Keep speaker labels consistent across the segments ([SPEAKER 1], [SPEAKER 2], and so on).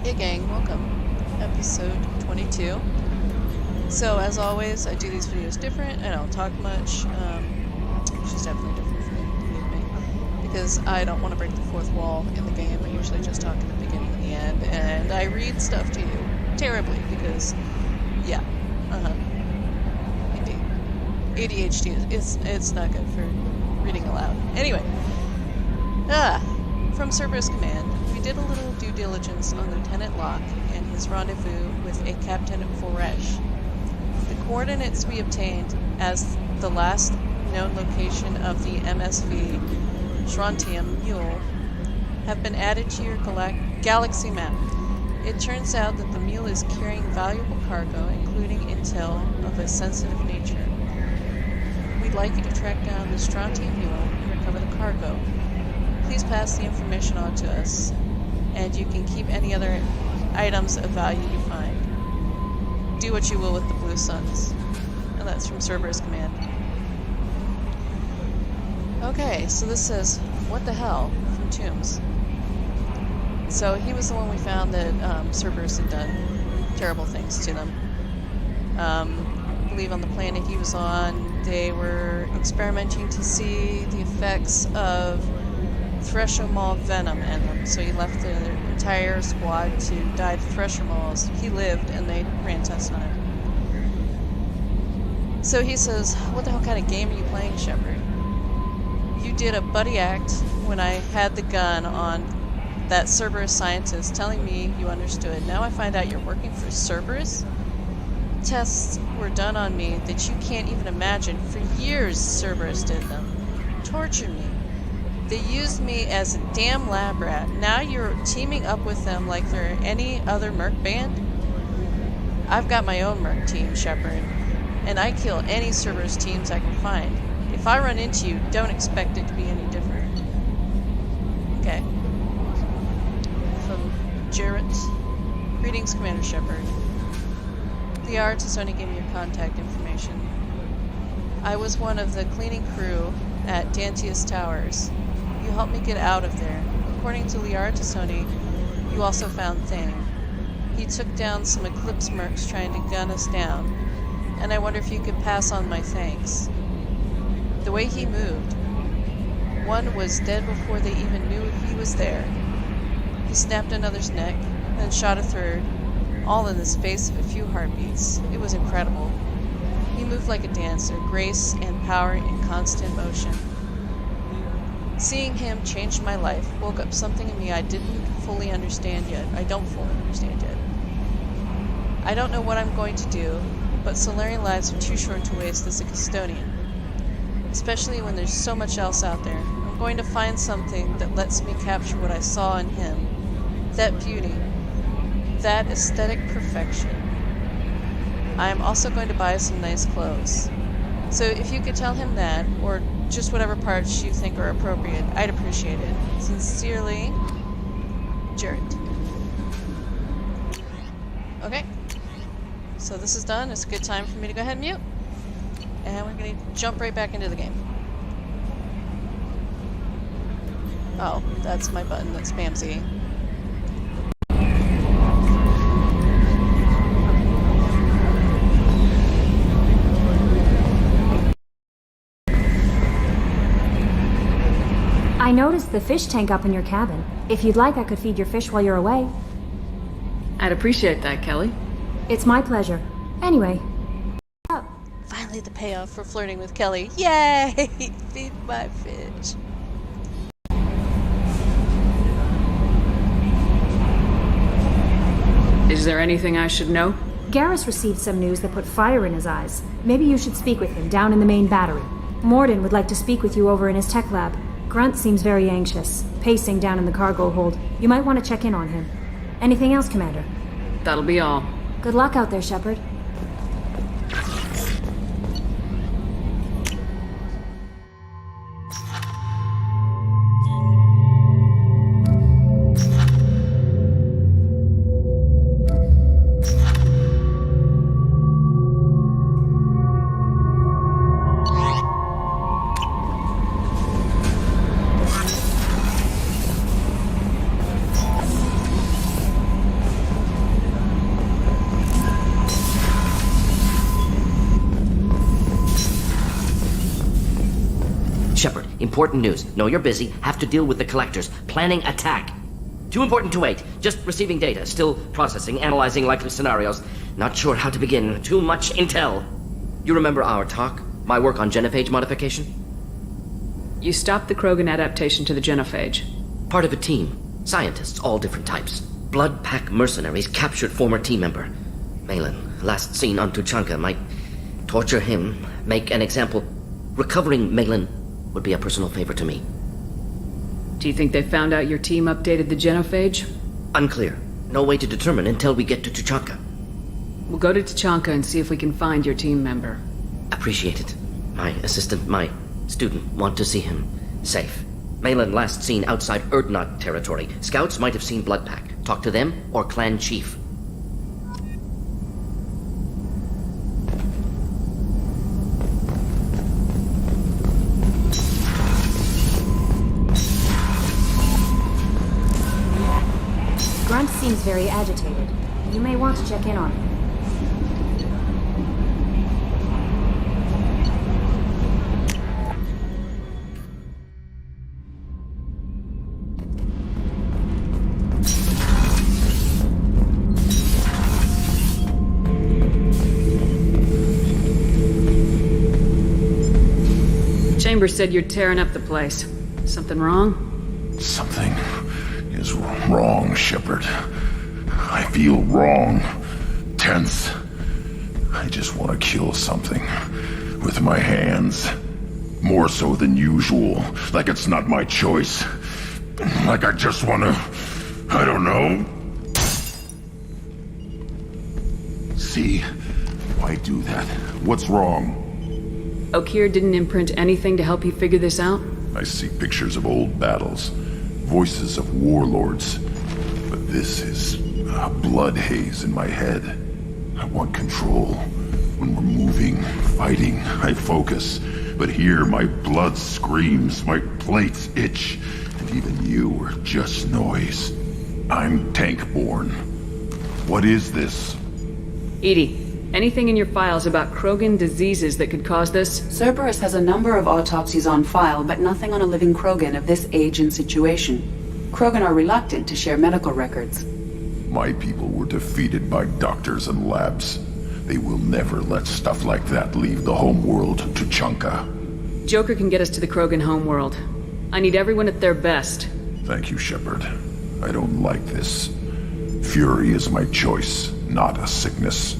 [SPEAKER 1] Hey gang, welcome. Episode 22. So as always, I do these videos different. I don't talk much, which is definitely different for me, believe me. Because I don't want to break the fourth wall in the game. I usually just talk at the beginning and the end, and I read stuff to you. Terribly, because, yeah, indeed. ADHD, it's not good for reading aloud. Anyway, from Cerberus Command, we did a little due diligence on Lieutenant Locke and his rendezvous with a Captain Foresh. The coordinates we obtained as the last known location of the MSV Strontium Mule have been added to your galaxy map. It turns out that the mule is carrying valuable cargo, including intel of a sensitive nature. We'd like you to track down the Strontium Mule and recover the cargo. Please pass the information on to us, and you can keep any other items of value you find. Do what you will with the Blue Suns. And that's from Cerberus Command. Okay, so this says, what the hell, from Tombs. So he was the one we found that Cerberus had done terrible things to them. I believe on the planet he was on, they were experimenting to see the effects of Thresher Maw venom in them. So he left the entire squad to die to Thresher Maws. He lived, and they ran tests on him. So he says, what the hell kind of game are you playing, Shepard? You did a buddy act when I had the gun on that Cerberus scientist telling me you understood. Now I find out you're working for Cerberus? Tests were done on me that you can't even imagine. For years, Cerberus did them. Tortured me. They used me as a damn lab rat. Now you're teaming up with them like they're any other merc band? I've got my own merc team, Shepard, and I kill any Cerberus teams I can find. If I run into you, don't expect it to be any different. Okay. From Jarrett. Greetings, Commander Shepard. Liara Tassoni gave me your contact information. I was one of the cleaning crew at Dantius Towers. You helped me get out of there. According to Liara Tassoni, you also found Thane. He took down some Eclipse mercs trying to gun us down, and I wonder if you could pass on my thanks. The way he moved. One was dead before they even knew he was there. He snapped another's neck, then shot a third, all in the space of a few heartbeats. It was incredible. He moved like a dancer, grace and power in constant motion. Seeing him changed my life, woke up something in me I didn't fully understand yet. I don't fully understand yet. I don't know what I'm going to do, but Solarian lives are too short to waste as a custodian. Especially when there's so much else out there. I'm going to find something that lets me capture what I saw in him. That beauty. That aesthetic perfection. I am also going to buy some nice clothes. So if you could tell him that, or just whatever parts you think are appropriate, I'd appreciate it. Sincerely, Jarrett. Okay. So this is done. It's a good time for me to go ahead and mute. And we're going to jump right back into the game. Oh, that's my button that spams E.
[SPEAKER 2] I noticed the fish tank up in your cabin. If you'd like, I could feed your fish while you're away.
[SPEAKER 3] I'd appreciate that, Kelly.
[SPEAKER 2] It's my pleasure. Anyway.
[SPEAKER 1] Finally the payoff for flirting with Kelly. Yay! Feed my fish.
[SPEAKER 3] Is there anything I should know?
[SPEAKER 2] Garrus received some news that put fire in his eyes. Maybe you should speak with him down in the main battery. Morden would like to speak with you over in his tech lab. Grunt seems very anxious, pacing down in the cargo hold. You might want to check in on him. Anything else, Commander?
[SPEAKER 3] That'll be all.
[SPEAKER 2] Good luck out there, Shepard.
[SPEAKER 4] Important news. Know you're busy. Have to deal with the collectors. Planning attack. Too important to wait. Just receiving data. Still processing, analyzing likely scenarios. Not sure how to begin. Too much intel. You remember our talk? My work on genophage modification?
[SPEAKER 3] You stopped the Krogan adaptation to the genophage.
[SPEAKER 4] Part of a team. Scientists, all different types. Blood Pack mercenaries captured former team member. Malin, last seen on Tuchanka, might torture him, make an example. Recovering Malin would be a personal favor to me.
[SPEAKER 3] Do you think they found out your team updated the genophage?
[SPEAKER 4] Unclear. No way to determine until we get to Tuchanka.
[SPEAKER 3] We'll go to Tuchanka and see if we can find your team member.
[SPEAKER 4] Appreciate it. My assistant, my student, want to see him safe. Malin last seen outside Erdnot territory. Scouts might have seen Blood Pack. Talk to them or clan chief.
[SPEAKER 2] Grunt seems very agitated. You may want to check in on him.
[SPEAKER 3] Chambers said you're tearing up the place. Something wrong?
[SPEAKER 5] Something is wrong, Shepard. I feel wrong. Tense. I just want to kill something. With my hands. More so than usual. Like it's not my choice. Like I just want to... I don't know. See? Why do that? What's wrong?
[SPEAKER 3] Okir didn't imprint anything to help you figure this out?
[SPEAKER 5] I see pictures of old battles. Voices of warlords. But this is a blood haze in my head. I want control. When we're moving, fighting, I focus. But here my blood screams, my plates itch. And even you are just noise. I'm tank-born. What is this?
[SPEAKER 3] Edie, anything in your files about Krogan diseases that could cause this?
[SPEAKER 6] Cerberus has a number of autopsies on file, but nothing on a living Krogan of this age and situation. Krogan are reluctant to share medical records.
[SPEAKER 5] My people were defeated by doctors and labs. They will never let stuff like that leave the homeworld to Tuchanka.
[SPEAKER 3] Joker can get us to the Krogan homeworld. I need everyone at their best.
[SPEAKER 5] Thank you, Shepard. I don't like this. Fury is my choice, not a sickness.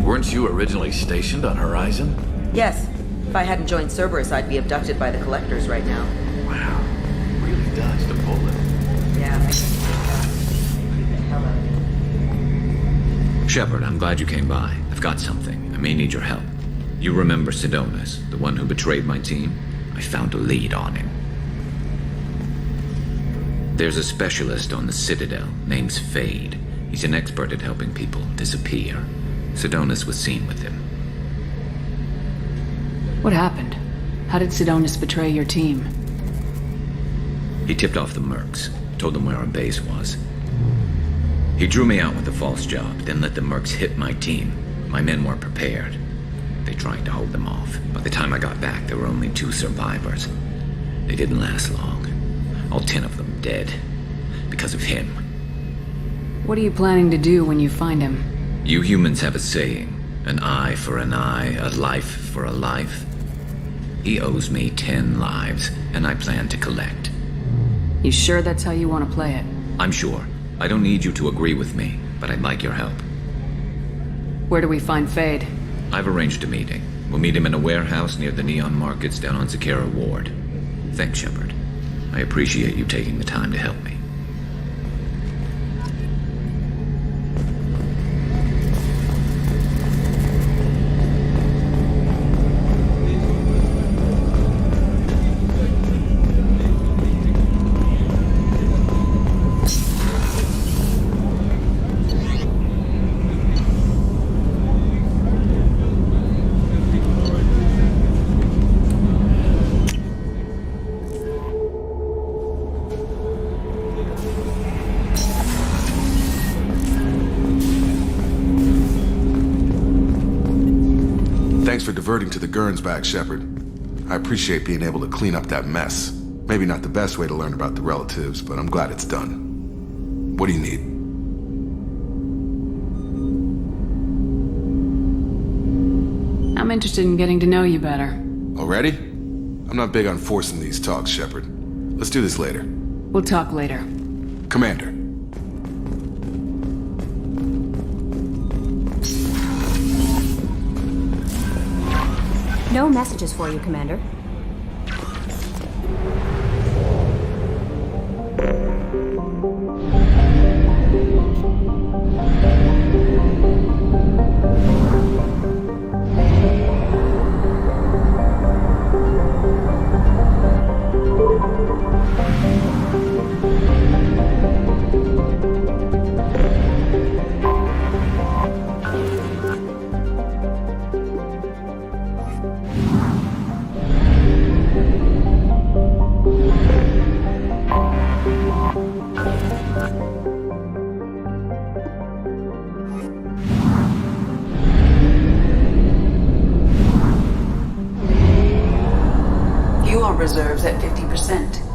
[SPEAKER 7] Weren't you originally stationed on Horizon?
[SPEAKER 8] Yes. If I hadn't joined Cerberus, I'd be abducted by the Collectors right now.
[SPEAKER 7] Wow. Really dodged a bullet.
[SPEAKER 8] Yeah, I think the hell out of it.
[SPEAKER 9] Shepard, I'm glad you came by. I've got something. I may need your help. You remember Sidonis, the one who betrayed my team? I found a lead on him. There's a specialist on the Citadel, name's Fade. He's an expert at helping people disappear. Sidonis was seen with him.
[SPEAKER 3] What happened? How did Sidonis betray your team?
[SPEAKER 9] He tipped off the mercs, told them where our base was. He drew me out with a false job, then let the mercs hit my team. My men weren't prepared. They tried to hold them off. By the time I got back, there were only 2 survivors. They didn't last long. All 10 of them dead. Because of him.
[SPEAKER 3] What are you planning to do when you find him?
[SPEAKER 9] You humans have a saying, an eye for an eye, a life for a life. He owes me 10 lives, and I plan to collect.
[SPEAKER 3] You sure that's how you want to play it?
[SPEAKER 9] I'm sure. I don't need you to agree with me, but I'd like your help.
[SPEAKER 3] Where do we find Fade?
[SPEAKER 9] I've arranged a meeting. We'll meet him in a warehouse near the Neon Markets down on Zakera Ward. Thanks, Shepard. I appreciate you taking the time to help me.
[SPEAKER 10] for diverting to the Gurns back, Shepard. I appreciate being able to clean up that mess. Maybe not the best way to learn about the relatives, but I'm glad it's done. What do you need?
[SPEAKER 3] I'm interested in getting to know you better.
[SPEAKER 10] Already? I'm not big on forcing these talks, Shepard. Let's do this later.
[SPEAKER 3] We'll talk later.
[SPEAKER 10] Commander.
[SPEAKER 2] No messages for you, Commander.
[SPEAKER 6] Fuel reserves at 50%.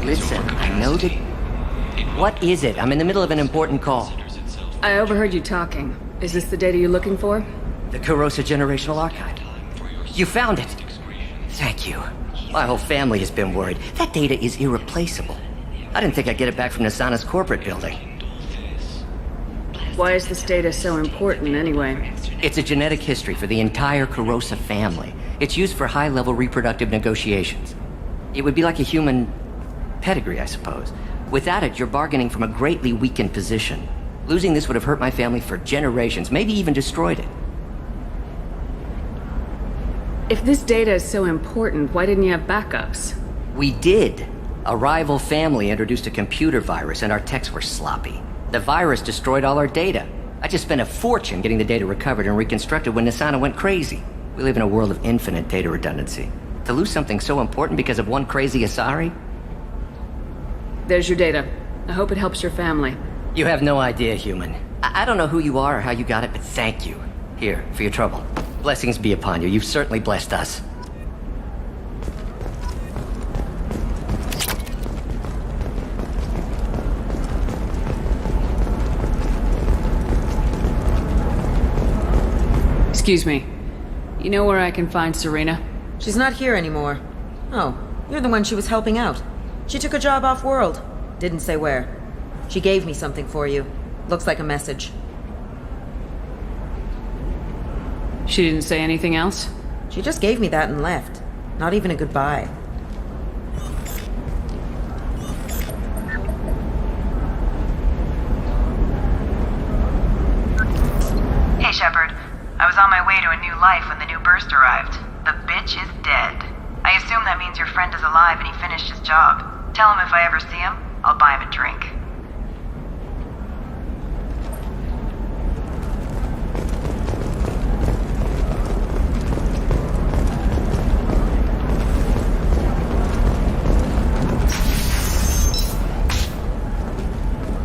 [SPEAKER 8] Listen, I know that... What is it? I'm in the middle of an important call.
[SPEAKER 3] I overheard you talking. Is this the data you're looking for?
[SPEAKER 4] The Kurosa Generational Archive. You found it. Thank you. My whole family has been worried. That data is irreplaceable. I didn't think I'd get it back from Nasana's corporate building.
[SPEAKER 3] Why is this data so important, anyway?
[SPEAKER 4] It's a genetic history for the entire Kurosa family. It's used for high-level reproductive negotiations. It would be like a human pedigree, I suppose. Without it, you're bargaining from a greatly weakened position. Losing this would have hurt my family for generations, maybe even destroyed it.
[SPEAKER 3] If this data is so important, why didn't you have backups?
[SPEAKER 4] We did. A rival family introduced a computer virus and our techs were sloppy. The virus destroyed all our data. I just spent a fortune getting the data recovered and reconstructed when Nasana went crazy. We live in a world of infinite data redundancy. To lose something so important because of one crazy Asari?
[SPEAKER 3] There's your data. I hope it helps your family.
[SPEAKER 4] You have no idea, human. I don't know who you are or how you got it, but thank you. Here, for your trouble. Blessings be upon you. You've certainly blessed us.
[SPEAKER 3] Excuse me. You know where I can find Serena?
[SPEAKER 8] She's not here anymore. Oh, you're the one she was helping out. She took a job off-world. Didn't say where. She gave me something for you. Looks like a message.
[SPEAKER 3] She didn't say anything else?
[SPEAKER 8] She just gave me that and left. Not even a goodbye.
[SPEAKER 11] Hey, Shepard. I was on my way to a new life when the new burst arrived. The bitch is dead. I assume that means your friend is alive and he finished his job. Tell him if I ever see him, I'll buy him a drink.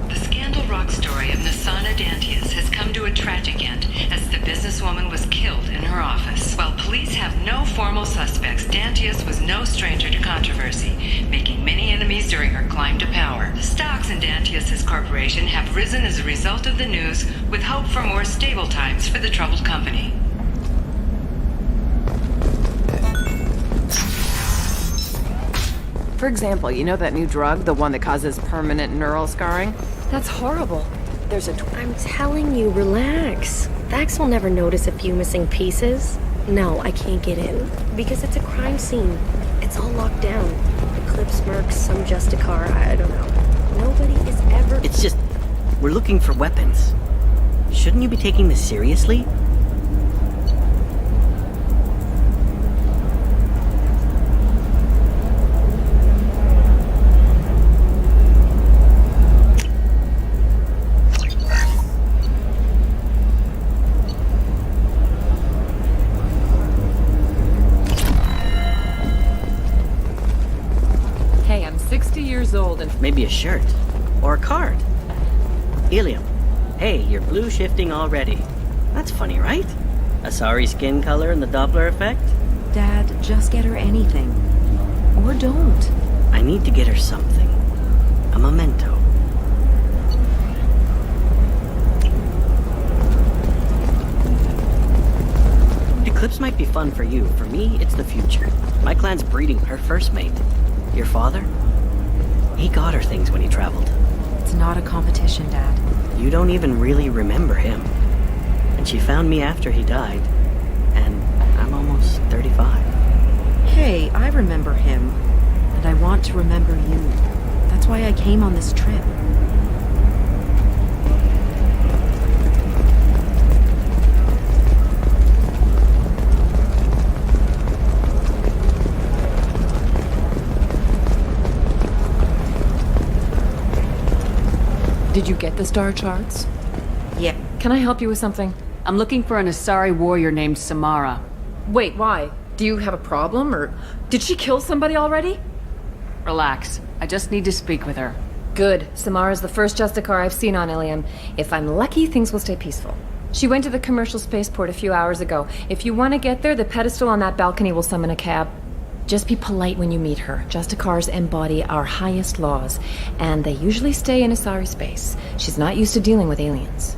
[SPEAKER 12] The Scandal Rock story of Nasana Dantius has come to a tragic end as the businesswoman was killed in her office. While police have no formal suspects, Dantius was no stranger to controversy, making many enemies during her climb to power. The stocks in Dantius's corporation have risen as a result of the news, with hope for more stable times for the troubled company.
[SPEAKER 13] For example, you know that new drug, the one that causes permanent neural scarring?
[SPEAKER 14] That's horrible. I'm telling you, relax. Vax will never notice a few missing pieces. No, I can't get in. Because it's a crime scene. It's all locked down. Eclipse Mercs, some Justicar, I don't know. Nobody is ever...
[SPEAKER 15] It's just... we're looking for weapons. Shouldn't you be taking this seriously?
[SPEAKER 13] Old and
[SPEAKER 15] maybe a shirt or a card. Helium. Hey, you're blue shifting already. That's funny, right? Asari skin color and the Doppler effect?
[SPEAKER 6] Dad, just get her anything. Or don't.
[SPEAKER 15] I need to get her something. A memento. Eclipse might be fun for you. For me, it's the future. My clan's breeding her first mate. Your father? He got her things when he traveled.
[SPEAKER 6] It's not a competition, Dad.
[SPEAKER 15] You don't even really remember him. And she found me after he died. And I'm almost 35.
[SPEAKER 6] Hey, I remember him. And I want to remember you. That's why I came on this trip.
[SPEAKER 13] Did you get the star charts?
[SPEAKER 8] Yeah.
[SPEAKER 13] Can I help you with something?
[SPEAKER 3] I'm looking for an Asari warrior named Samara.
[SPEAKER 13] Wait, why? Do you have a problem, or did she kill somebody already?
[SPEAKER 3] Relax. I just need to speak with her.
[SPEAKER 2] Good. Samara's the first Justicar I've seen on Ilium. If I'm lucky, things will stay peaceful. She went to the commercial spaceport a few hours ago. If you want to get there, the pedestal on that balcony will summon a cab. Just be polite when you meet her. Justicars embody our highest laws, and they usually stay in Asari space. She's not used to dealing with aliens.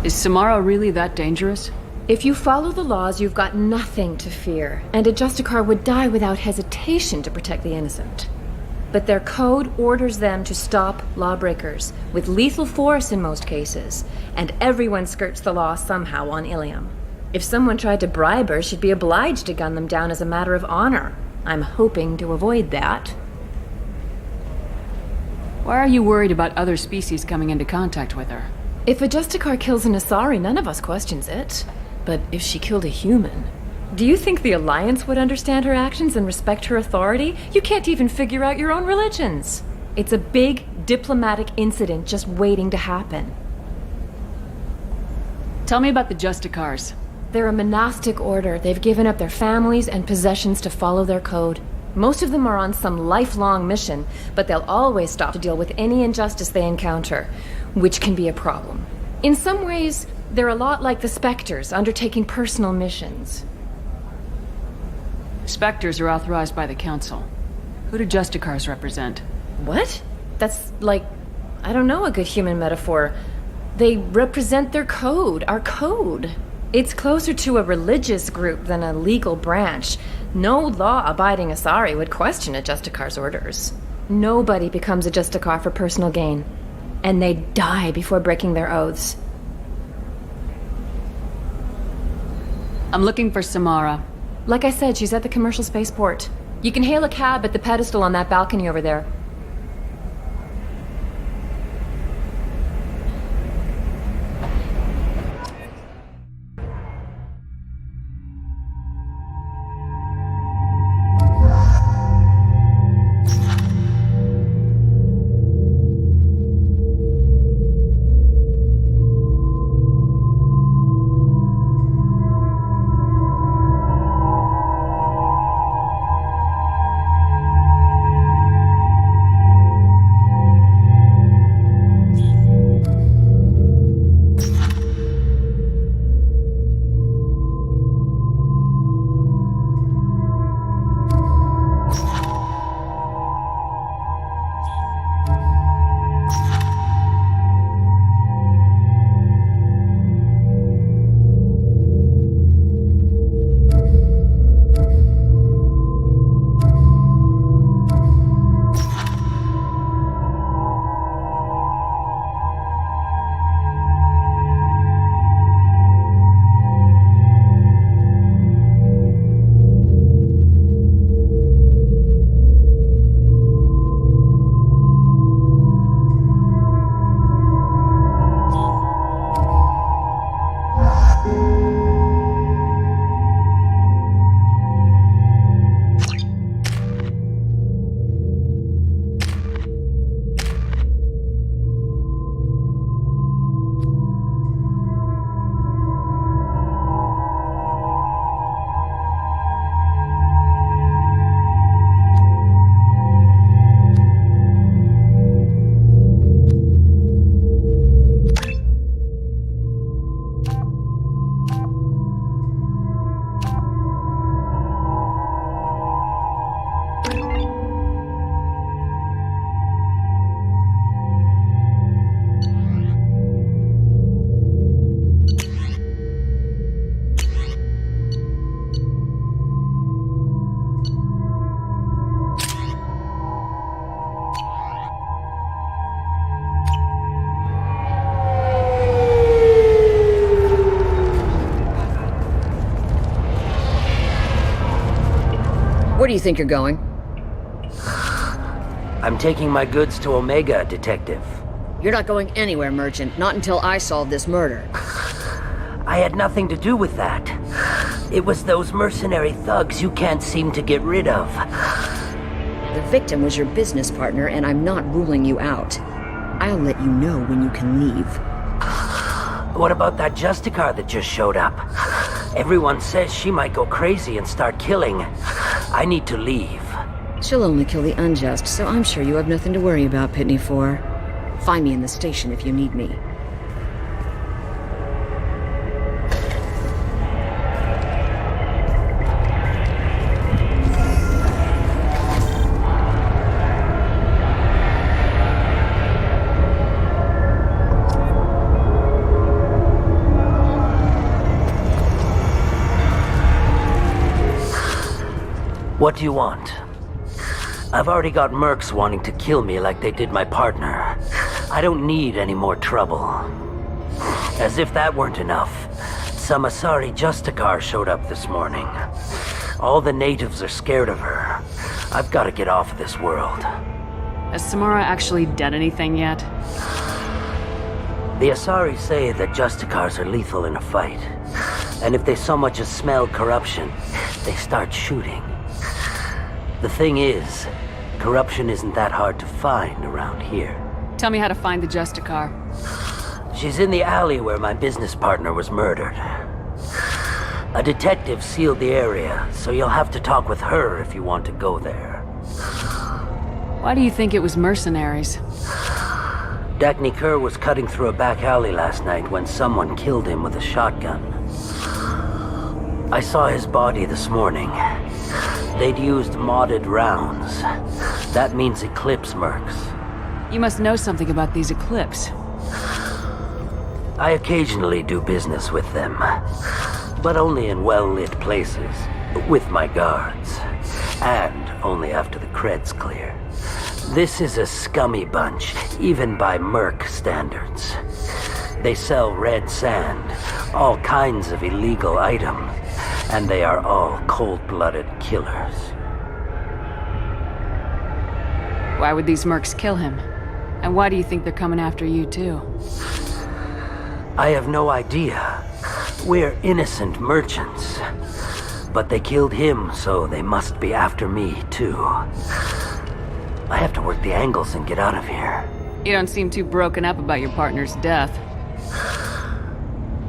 [SPEAKER 3] Is Samara really that dangerous?
[SPEAKER 13] If you follow the laws, you've got nothing to fear, and a Justicar would die without hesitation to protect the innocent. But their code orders them to stop lawbreakers, with lethal force in most cases, and everyone skirts the law somehow on Ilium. If someone tried to bribe her, she'd be obliged to gun them down as a matter of honor. I'm hoping to avoid that.
[SPEAKER 3] Why are you worried about other species coming into contact with her?
[SPEAKER 13] If a Justicar kills an Asari, none of us questions it. But if she killed a human... Do you think the Alliance would understand her actions and respect her authority? You can't even figure out your own religions. It's a big diplomatic incident just waiting to happen.
[SPEAKER 3] Tell me about the Justicars.
[SPEAKER 13] They're a monastic order. They've given up their families and possessions to follow their code. Most of them are on some lifelong mission, but they'll always stop to deal with any injustice they encounter, which can be a problem. In some ways, they're a lot like the Spectres, undertaking personal missions.
[SPEAKER 3] Spectres are authorized by the Council. Who do Justicars represent?
[SPEAKER 13] What? That's like, I don't know, a good human metaphor. They represent their code, our code. It's closer to a religious group than a legal branch. No law-abiding Asari would question a Justicar's orders. Nobody becomes a Justicar for personal gain. And they die before breaking their oaths.
[SPEAKER 3] I'm looking for Samara.
[SPEAKER 13] Like I said, she's at the commercial spaceport. You can hail a cab at the pedestal on that balcony over there.
[SPEAKER 16] Where do you think you're going?
[SPEAKER 17] I'm taking my goods to Omega, Detective.
[SPEAKER 16] You're not going anywhere, Merchant. Not until I solve this murder.
[SPEAKER 17] I had nothing to do with that. It was those mercenary thugs you can't seem to get rid of.
[SPEAKER 16] The victim was your business partner, and I'm not ruling you out. I'll let you know when you can leave.
[SPEAKER 17] What about that Justicar that just showed up? Everyone says she might go crazy and start killing. I need to leave.
[SPEAKER 16] She'll only kill the unjust, so I'm sure you have nothing to worry about, Pitney 4. Find me in the station if you need me.
[SPEAKER 17] What do you want? I've already got mercs wanting to kill me like they did my partner. I don't need any more trouble. As if that weren't enough, some Asari Justicar showed up this morning. All the natives are scared of her. I've got to get off of this world.
[SPEAKER 3] Has Samara actually done anything yet?
[SPEAKER 17] The Asari say that Justicars are lethal in a fight. And if they so much as smell corruption, they start shooting. The thing is, corruption isn't that hard to find around here.
[SPEAKER 3] Tell me how to find the Justicar.
[SPEAKER 17] She's in the alley where my business partner was murdered. A detective sealed the area, so you'll have to talk with her if you want to go there.
[SPEAKER 3] Why do you think it was mercenaries?
[SPEAKER 17] Dagny Kerr was cutting through a back alley last night when someone killed him with a shotgun. I saw his body this morning. They'd used modded rounds. That means Eclipse mercs.
[SPEAKER 3] You must know something about these Eclipse.
[SPEAKER 17] I occasionally do business with them, but only in well-lit places, with my guards, and only after the creds clear. This is a scummy bunch, even by merc standards. They sell red sand, all kinds of illegal items, and they are all cold-blooded killers.
[SPEAKER 3] Why would these mercs kill him? And why do you think they're coming after you too?
[SPEAKER 17] I have no idea. We're innocent merchants. But they killed him, so they must be after me, too. I have to work the angles and get out of here.
[SPEAKER 3] You don't seem too broken up about your partner's death.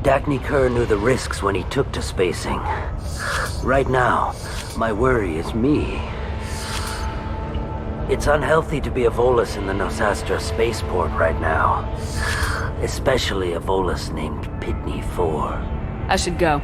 [SPEAKER 17] Dagny Kerr knew the risks when he took to spacing. Right now, my worry is me. It's unhealthy to be a Volus in the Nosastra spaceport right now. Especially a Volus named Pitney 4.
[SPEAKER 3] I should go.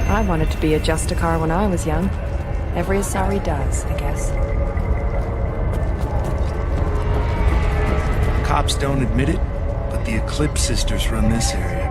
[SPEAKER 13] I wanted to be a Justicar when I was young. Every Asari does, I guess.
[SPEAKER 18] Cops don't admit it, but the Eclipse sisters run this area.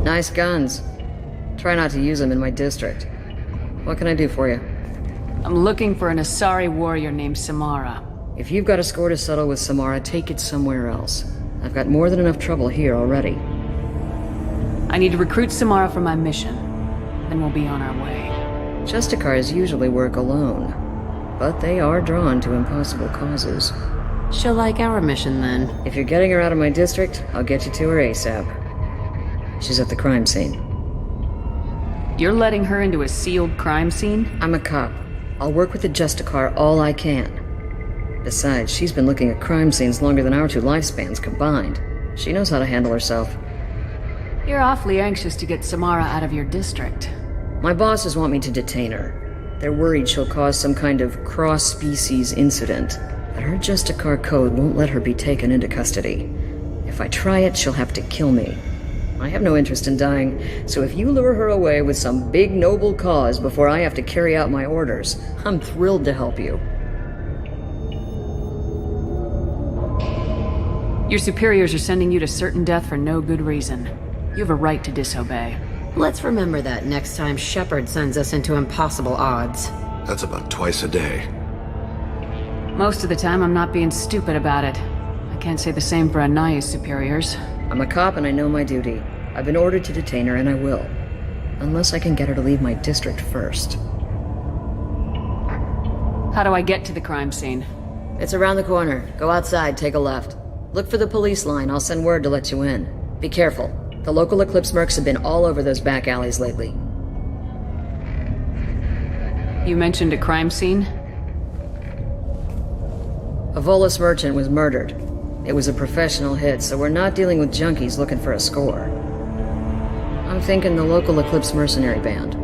[SPEAKER 16] Nice guns. Try not to use them in my district. What can I do for you?
[SPEAKER 3] I'm looking for an Asari warrior named Samara.
[SPEAKER 16] If you've got a score to settle with Samara, take it somewhere else. I've got more than enough trouble here already.
[SPEAKER 3] I need to recruit Samara for my mission. Then we'll be on our way.
[SPEAKER 16] Justicars usually work alone, but they are drawn to impossible causes.
[SPEAKER 19] She'll like our mission, then.
[SPEAKER 16] If you're getting her out of my district, I'll get you to her ASAP. She's at the crime scene.
[SPEAKER 3] You're letting her into a sealed crime scene?
[SPEAKER 16] I'm a cop. I'll work with the Justicar all I can. Besides, she's been looking at crime scenes longer than our two lifespans combined. She knows how to handle herself.
[SPEAKER 3] You're awfully anxious to get Samara out of your district.
[SPEAKER 16] My bosses want me to detain her. They're worried she'll cause some kind of cross-species incident, but her Justicar code won't let her be taken into custody. If I try it, she'll have to kill me. I have no interest in dying, so if you lure her away with some big noble cause before I have to carry out my orders, I'm thrilled to help you.
[SPEAKER 3] Your superiors are sending you to certain death for no good reason. You have a right to disobey.
[SPEAKER 19] Let's remember that next time Shepard sends us into impossible odds.
[SPEAKER 10] That's about twice a day.
[SPEAKER 3] Most of the time, I'm not being stupid about it. I can't say the same for Anaya's superiors.
[SPEAKER 16] I'm a cop and I know my duty. I've been ordered to detain her and I will. Unless I can get her to leave my district first.
[SPEAKER 3] How do I get to the crime scene?
[SPEAKER 16] It's around the corner. Go outside, take a left. Look for the police line. I'll send word to let you in. Be careful. The local Eclipse mercs have been all over those back alleys lately.
[SPEAKER 3] You mentioned a crime scene?
[SPEAKER 16] A Volus merchant was murdered. It was a professional hit, so we're not dealing with junkies looking for a score. I'm thinking the local Eclipse mercenary band.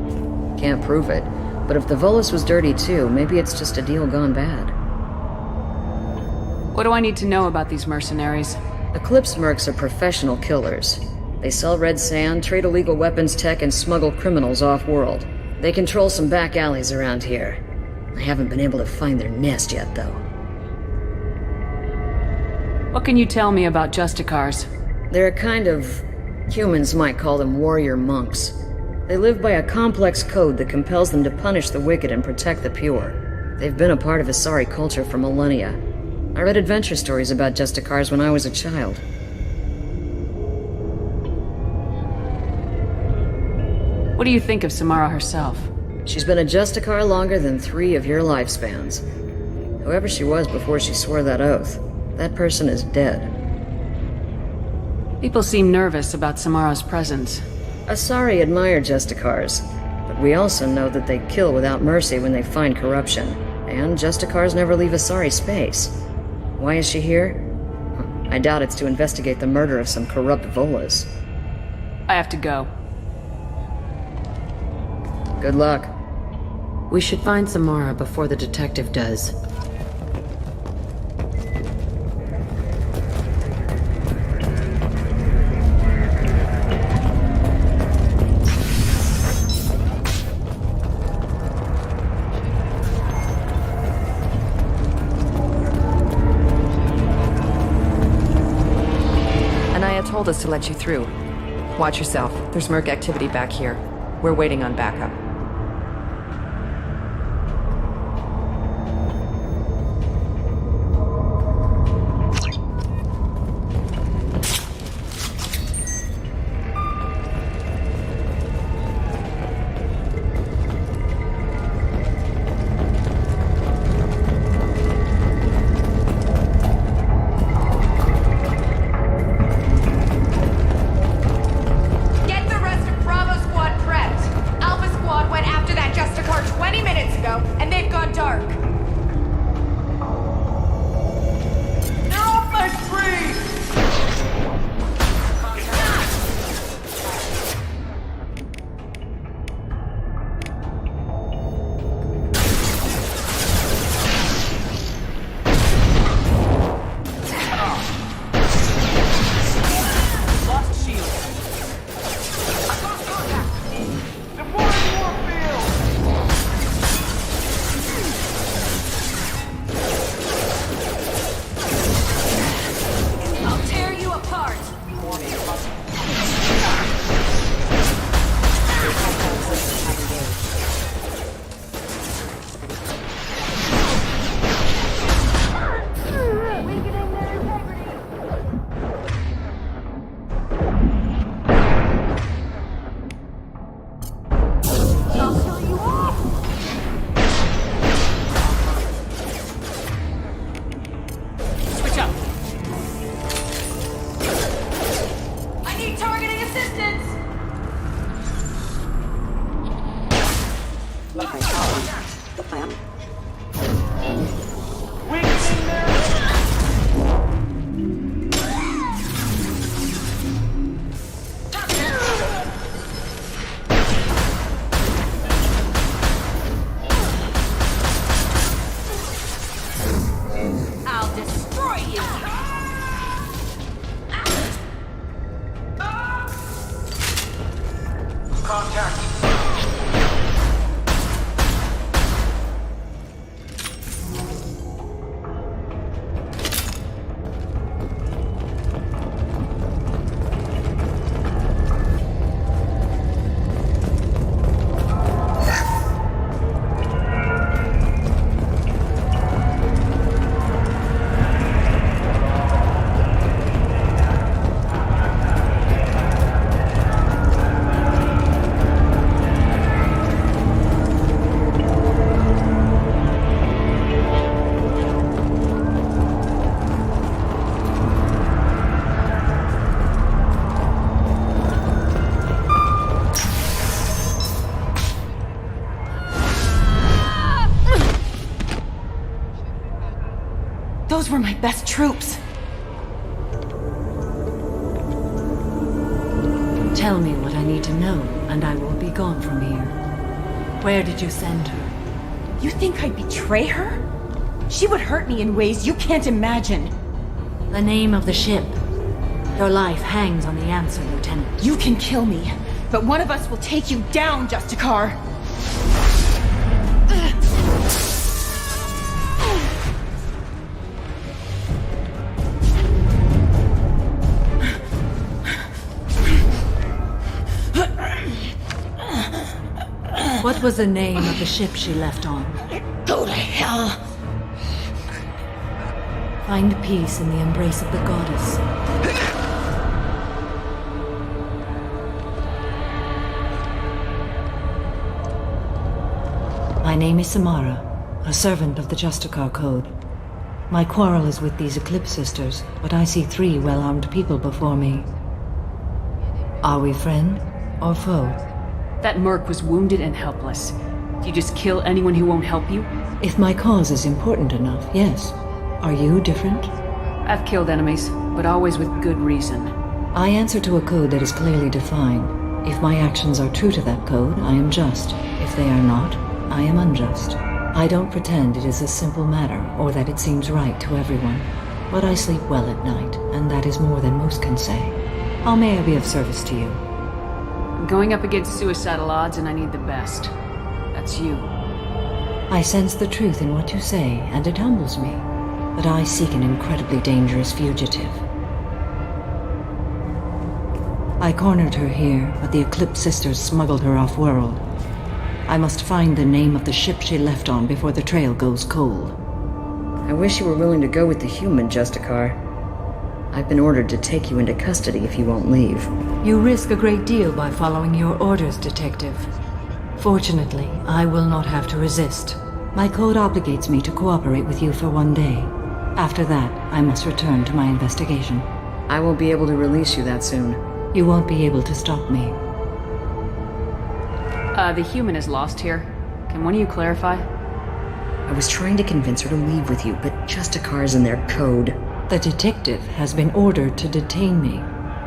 [SPEAKER 16] Can't prove it, but if the Volus was dirty too, maybe it's just a deal gone bad.
[SPEAKER 3] What do I need to know about these mercenaries?
[SPEAKER 16] Eclipse mercs are professional killers. They sell red sand, trade illegal weapons tech, and smuggle criminals off-world. They control some back alleys around here. I haven't been able to find their nest yet, though.
[SPEAKER 3] What can you tell me about Justicars?
[SPEAKER 16] They're a kind of... humans might call them warrior monks. They live by a complex code that compels them to punish the wicked and protect the pure. They've been a part of Asari culture for millennia. I read adventure stories about Justicars when I was a child.
[SPEAKER 3] What do you think of Samara herself?
[SPEAKER 16] She's been a Justicar longer than 3 of your lifespans. Whoever she was before she swore that oath, that person is dead.
[SPEAKER 3] People seem nervous about Samara's presence.
[SPEAKER 16] Asari admire Justicars, but we also know that they kill without mercy when they find corruption, and Justicars never leave Asari space. Why is she here? I doubt it's to investigate the murder of some corrupt Volas.
[SPEAKER 3] I have to go.
[SPEAKER 16] Good luck.
[SPEAKER 19] We should find Samara before the detective does.
[SPEAKER 20] Anaya told us to let you through. Watch yourself. There's merc activity back here. We're waiting on backup.
[SPEAKER 21] Get the rest of Bravo Squad prepped. Alpha Squad Those were my best troops.
[SPEAKER 22] Tell me what I need to know, and I will be gone from here. Where did you send her?
[SPEAKER 21] You think I'd betray her? She would hurt me in ways you can't imagine.
[SPEAKER 22] The name of the ship. Your life hangs on the answer, Lieutenant.
[SPEAKER 21] You can kill me, but one of us will take you down, Justicar.
[SPEAKER 22] What was the name of the ship she left on?
[SPEAKER 21] Go to hell.
[SPEAKER 22] Find peace in the embrace of the goddess. My name is Samara, a servant of the Justicar Code. My quarrel is with these Eclipse Sisters, but I see 3 well-armed people before me. Are we friend or foe?
[SPEAKER 3] That merc was wounded and helpless. Do you just kill anyone who won't help you?
[SPEAKER 22] If my cause is important enough, yes. Are you different?
[SPEAKER 3] I've killed enemies, but always with good reason.
[SPEAKER 22] I answer to a code that is clearly defined. If my actions are true to that code, I am just. If they are not, I am unjust. I don't pretend it is a simple matter, or that it seems right to everyone. But I sleep well at night, and that is more than most can say. How may I be of service to you?
[SPEAKER 3] I'm going up against suicidal odds, and I need the best. That's you.
[SPEAKER 22] I sense the truth in what you say, and it humbles me. But I seek an incredibly dangerous fugitive. I cornered her here, but the Eclipse Sisters smuggled her off-world. I must find the name of the ship she left on before the trail goes cold.
[SPEAKER 16] I wish you were willing to go with the human, Justicar. I've been ordered to take you into custody if you won't leave.
[SPEAKER 22] You risk a great deal by following your orders, Detective. Fortunately, I will not have to resist. My code obligates me to cooperate with you for 1 day. After that, I must return to my investigation.
[SPEAKER 16] I won't be able to release you that soon.
[SPEAKER 22] You won't be able to stop me.
[SPEAKER 3] The human is lost here. Can one of you clarify?
[SPEAKER 16] I was trying to convince her to leave with you, but Justicar's in their code.
[SPEAKER 22] The detective has been ordered to detain me.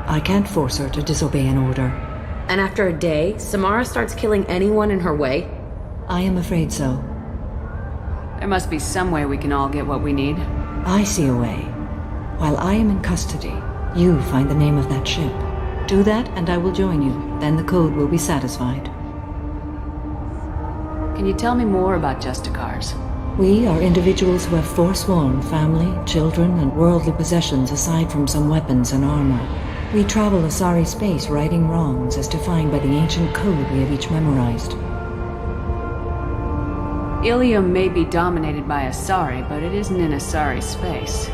[SPEAKER 22] I can't force her to disobey an order.
[SPEAKER 19] And after a day, Samara starts killing anyone in her way?
[SPEAKER 22] I am afraid so.
[SPEAKER 3] There must be some way we can all get what we need.
[SPEAKER 22] I see a way. While I am in custody, you find the name of that ship. Do that and I will join you. Then the code will be satisfied.
[SPEAKER 3] Can you tell me more about Justicars?
[SPEAKER 22] We are individuals who have forsworn family, children, and worldly possessions aside from some weapons and armor. We travel Asari space righting wrongs as defined by the ancient code we have each memorized.
[SPEAKER 3] Ilium may be dominated by Asari, but it isn't in Asari space.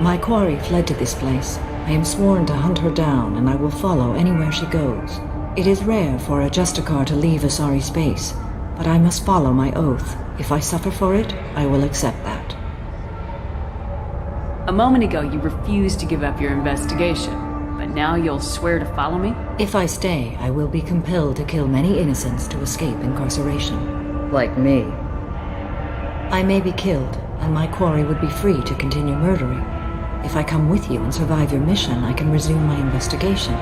[SPEAKER 22] My quarry fled to this place. I am sworn to hunt her down, and I will follow anywhere she goes. It is rare for a Justicar to leave Asari space, but I must follow my oath. If I suffer for it, I will accept that.
[SPEAKER 3] A moment ago, you refused to give up your investigation, but now you'll swear to follow me?
[SPEAKER 22] If I stay, I will be compelled to kill many innocents to escape incarceration.
[SPEAKER 16] Like me.
[SPEAKER 22] I may be killed, and my quarry would be free to continue murdering. If I come with you and survive your mission, I can resume my investigation.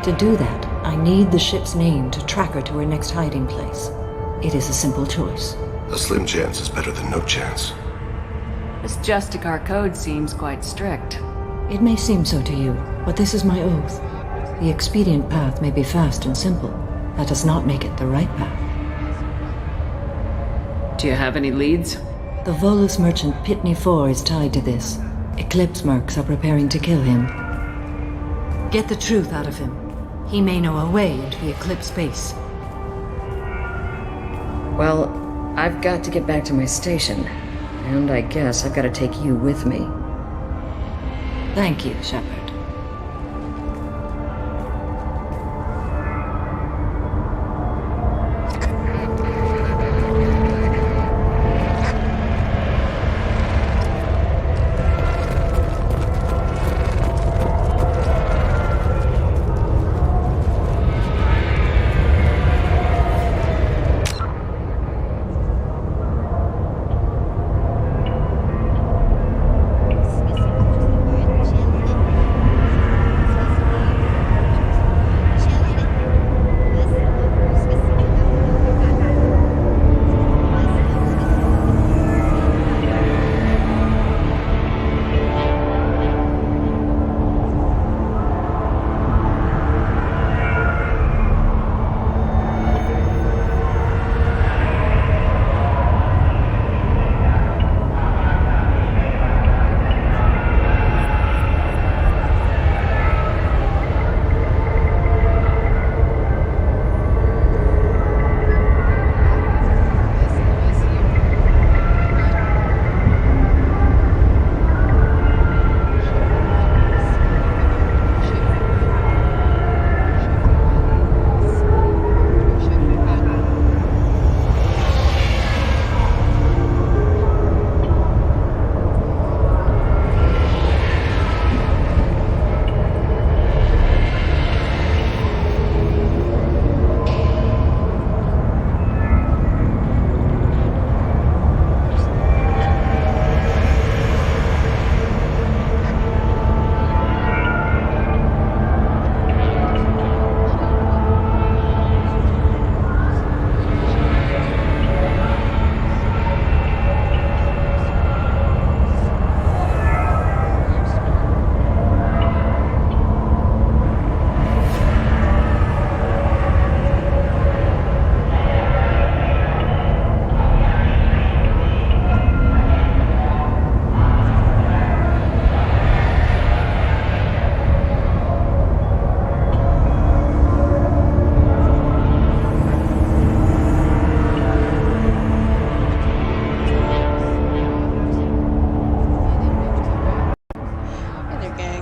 [SPEAKER 22] To do that, I need the ship's name to track her to her next hiding place. It is a simple choice.
[SPEAKER 5] A slim chance is better than no chance.
[SPEAKER 3] This Justicar code seems quite strict.
[SPEAKER 22] It may seem so to you, but this is my oath. The expedient path may be fast and simple. That does not make it the right path.
[SPEAKER 3] Do you have any leads?
[SPEAKER 22] The Volus merchant Pitney 4 is tied to this. Eclipse mercs are preparing to kill him. Get the truth out of him. He may know a way into the Eclipse base.
[SPEAKER 16] Well, I've got to get back to my station. And I guess I've got to take you with me.
[SPEAKER 22] Thank you, Shepard.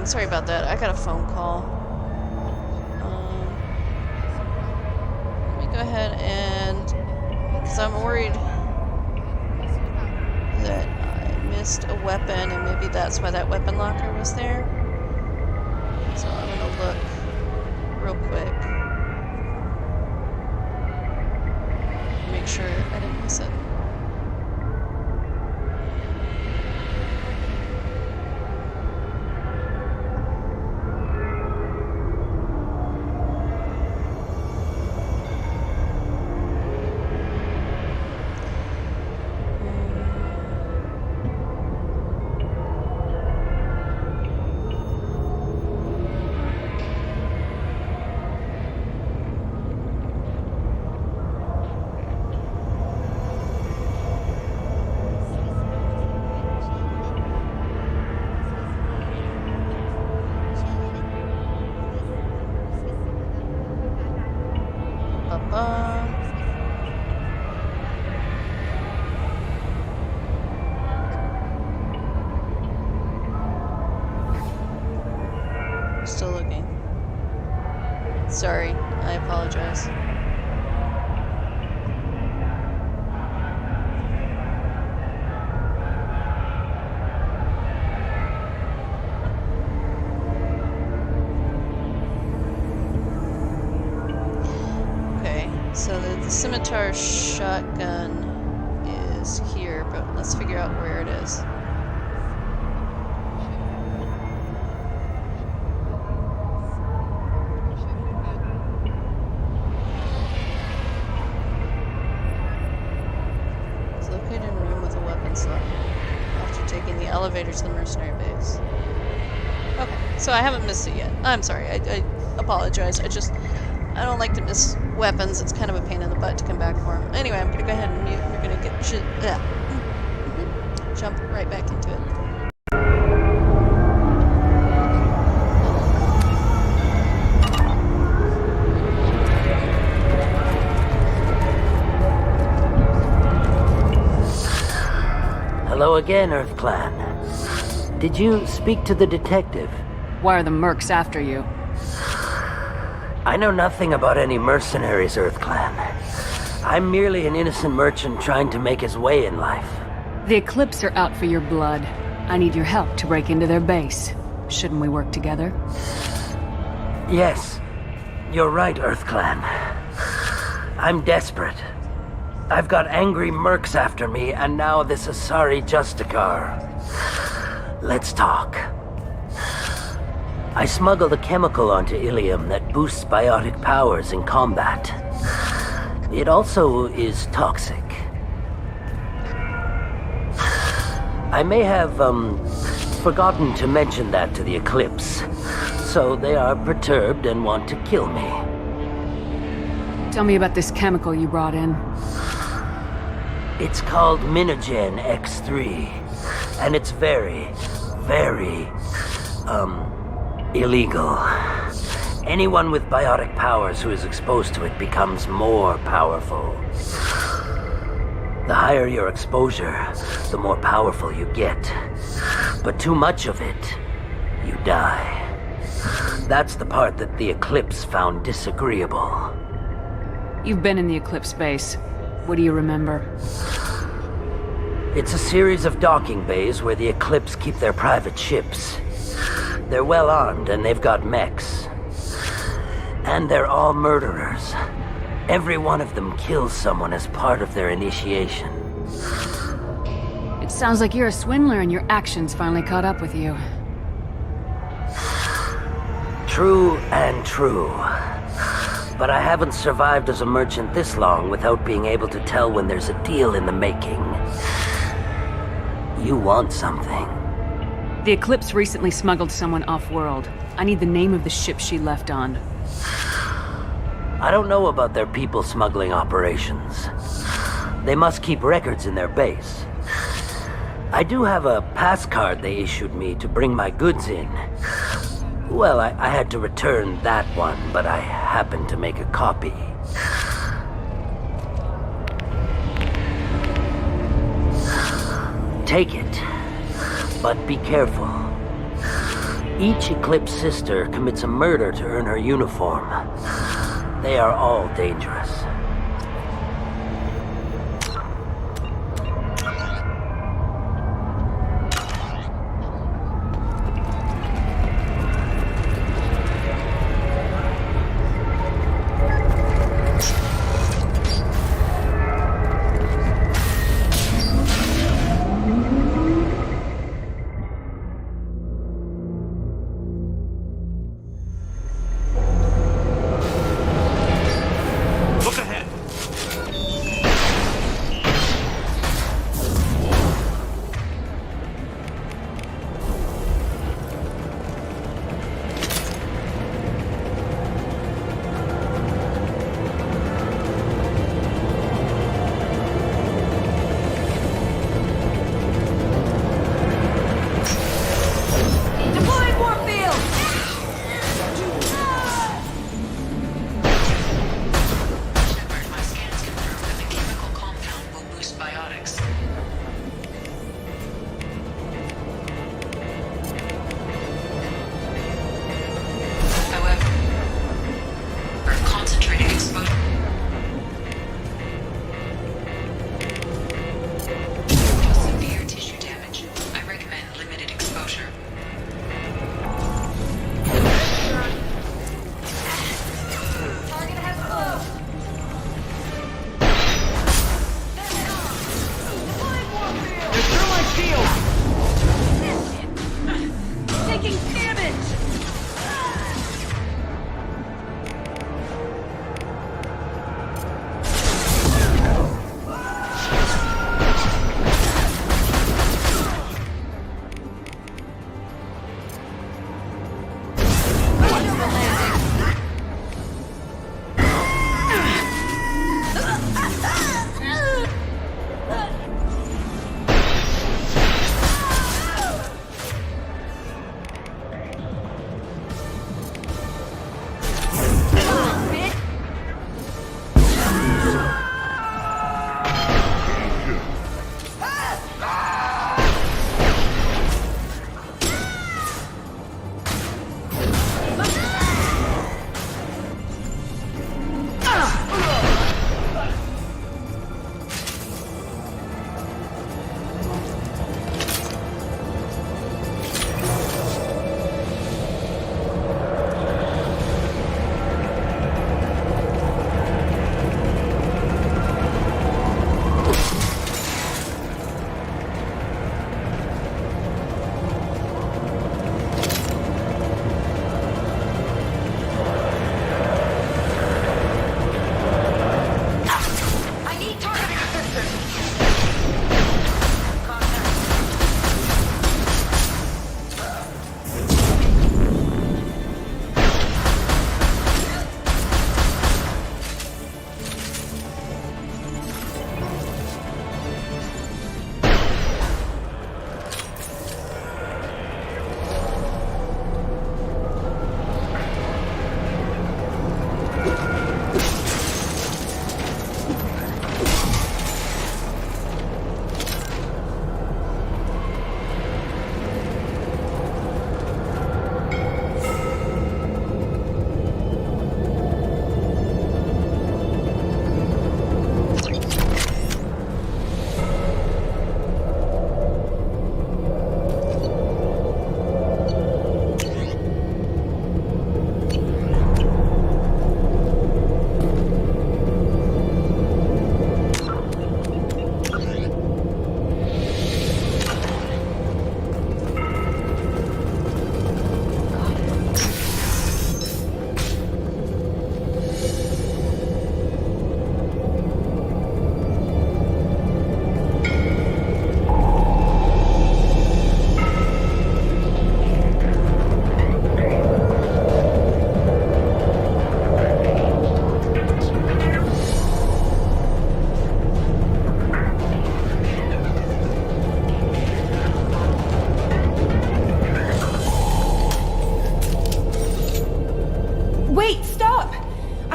[SPEAKER 1] sorry about that. I got a phone call. Let me go ahead and... because I'm worried that I missed a weapon, and maybe that's why that weapon locker was there. So I'm gonna look real quick. Make sure I didn't miss it. Still looking. Sorry, I apologize. Okay, so the scimitar shotgun is here, but let's figure out where it is. Elevator to the mercenary base. Okay, so I haven't missed it yet. I'm sorry, I apologize. I don't like to miss weapons. It's kind of a pain in the butt to come back for them. Anyway, I'm gonna go ahead and mute. We're gonna get jump right back into it.
[SPEAKER 17] Hello again, Earth Clan. Did you speak to the detective?
[SPEAKER 3] Why are the mercs after you?
[SPEAKER 17] I know nothing about any mercenaries, Earth Clan. I'm merely an innocent merchant trying to make his way in life.
[SPEAKER 3] The Eclipse are out for your blood. I need your help to break into their base. Shouldn't we work together?
[SPEAKER 17] Yes, you're right, Earth Clan. I'm desperate. I've got angry mercs after me, and now this Asari Justicar. Let's talk. I smuggled a chemical onto Ilium that boosts biotic powers in combat. It also is toxic. I may have, forgotten to mention that to the Eclipse, so they are perturbed and want to kill me.
[SPEAKER 3] Tell me about this chemical you brought in.
[SPEAKER 17] It's called Minogen X3, and it's very, very, illegal. Anyone with biotic powers who is exposed to it becomes more powerful. The higher your exposure, the more powerful you get. But too much of it, you die. That's the part that the Eclipse found disagreeable.
[SPEAKER 3] You've been in the Eclipse base. What do you remember?
[SPEAKER 17] It's a series of docking bays where the Eclipse keep their private ships. They're well armed and they've got mechs. And they're all murderers. Every one of them kills someone as part of their initiation.
[SPEAKER 3] It sounds like you're a swindler and your actions finally caught up with you.
[SPEAKER 17] True and true. But I haven't survived as a merchant this long without being able to tell when there's a deal in the making. You want something.
[SPEAKER 3] The Eclipse recently smuggled someone off-world. I need the name of the ship she left on.
[SPEAKER 17] I don't know about their people smuggling operations. They must keep records in their base. I do have a pass card they issued me to bring my goods in. Well, I had to return that one, but I happened to make a copy. Take it, but be careful. Each Eclipse sister commits a murder to earn her uniform. They are all dangerous.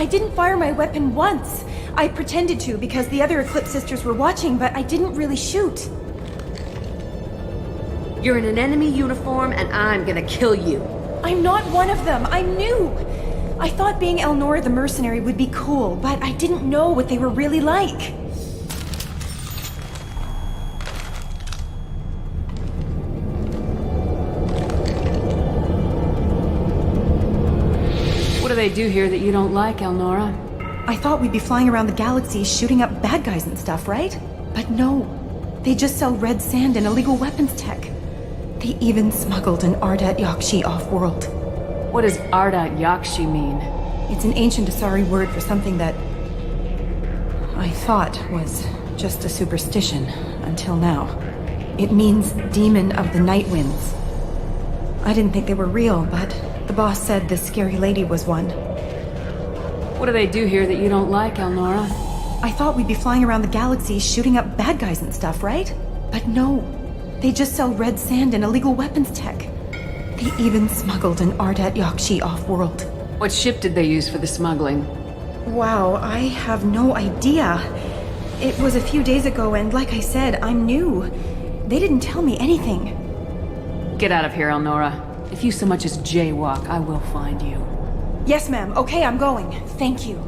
[SPEAKER 21] I didn't fire my weapon once. I pretended to because the other Eclipse sisters were watching, but I didn't really shoot.
[SPEAKER 19] You're in an enemy uniform, and I'm gonna kill you.
[SPEAKER 21] I'm not one of them. I'm new. I thought being Elnora the mercenary would be cool, but I didn't know what they were really like.
[SPEAKER 3] What do they do here that you don't like, Elnora?
[SPEAKER 21] I thought we'd be flying around the galaxy shooting up bad guys and stuff, right? But no. They just sell red sand and illegal weapons tech. They even smuggled an Ardat Yakshi off-world.
[SPEAKER 3] What does Ardat Yakshi mean?
[SPEAKER 21] It's an ancient Asari word for something that I thought was just a superstition until now. It means demon of the night winds. I didn't think they were real, but the boss said this scary lady was one.
[SPEAKER 3] What do they do here that you don't like, Elnora?
[SPEAKER 21] I thought we'd be flying around the galaxy shooting up bad guys and stuff, right? But no. They just sell red sand and illegal weapons tech. They even smuggled an Ardat Yakshi off-world.
[SPEAKER 3] What ship did they use for the smuggling?
[SPEAKER 21] Wow, I have no idea. It was a few days ago, and like I said, I'm new. They didn't tell me anything.
[SPEAKER 3] Get out of here, Elnora. If you so much as jaywalk, I will find you.
[SPEAKER 21] Yes, ma'am. Okay, I'm going. Thank you.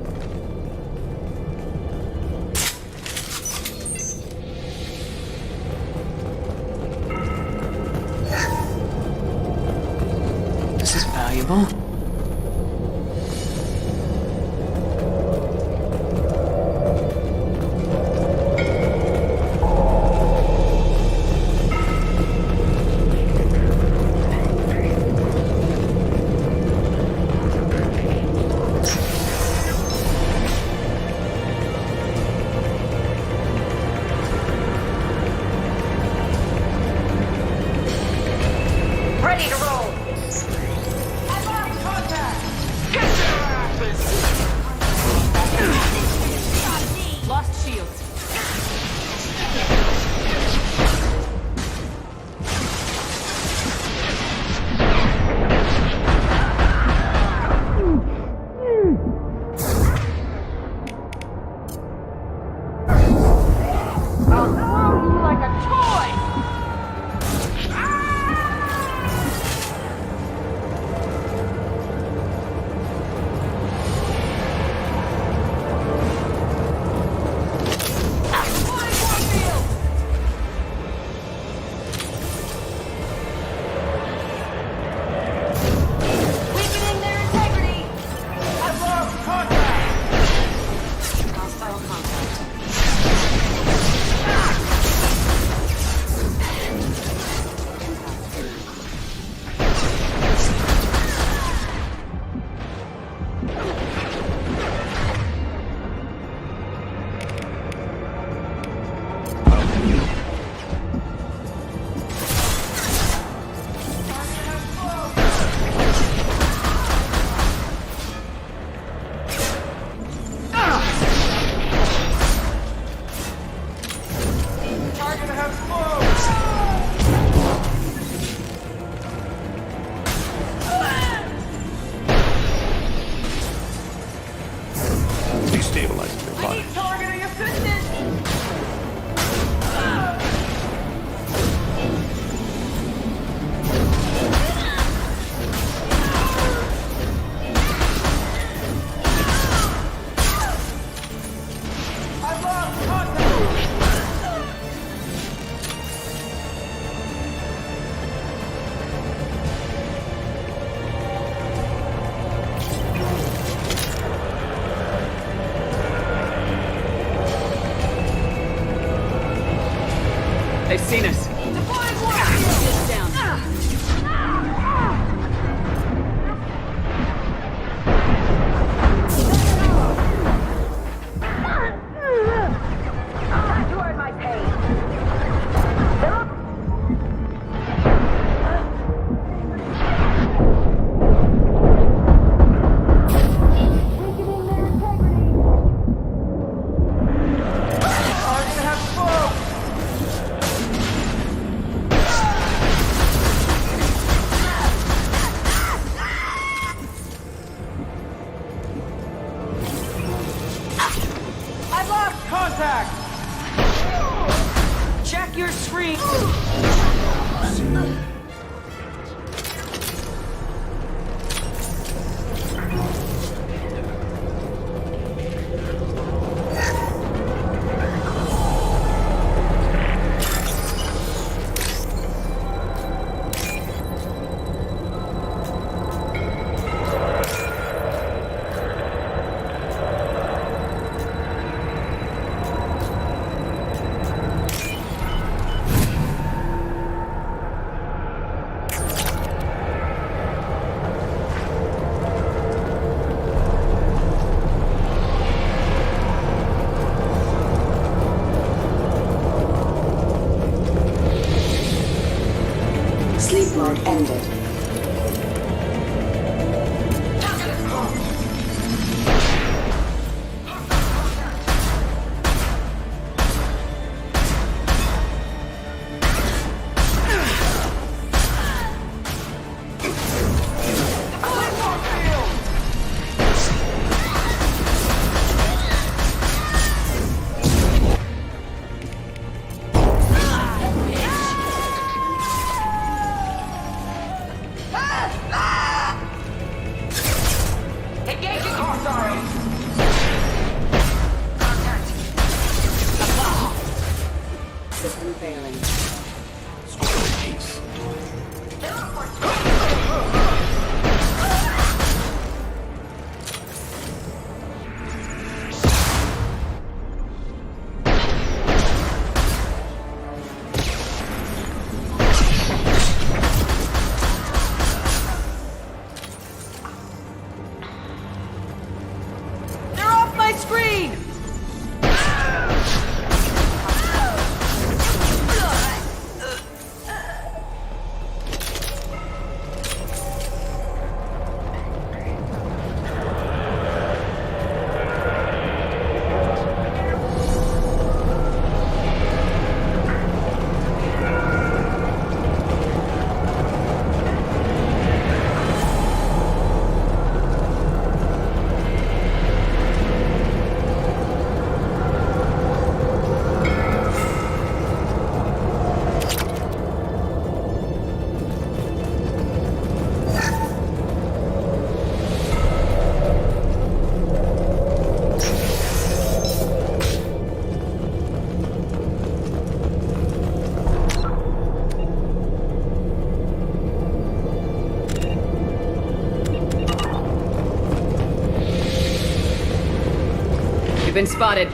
[SPEAKER 3] This is valuable.
[SPEAKER 21] Ready to roll.
[SPEAKER 6] System failing.
[SPEAKER 8] They're off my screen!
[SPEAKER 3] You've been spotted.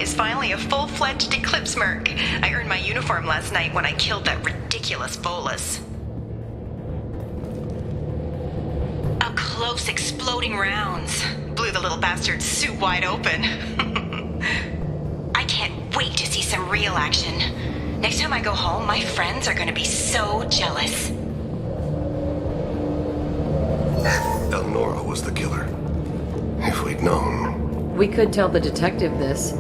[SPEAKER 7] is finally a full-fledged Eclipse Merc. I earned my uniform last night when I killed that ridiculous bolus. Up close, exploding rounds. Blew the little bastard's suit wide open. I can't wait to see some real action. Next time I go home, my friends are gonna be so jealous.
[SPEAKER 9] Elnora was the killer. If we'd known.
[SPEAKER 19] We could tell the detective this.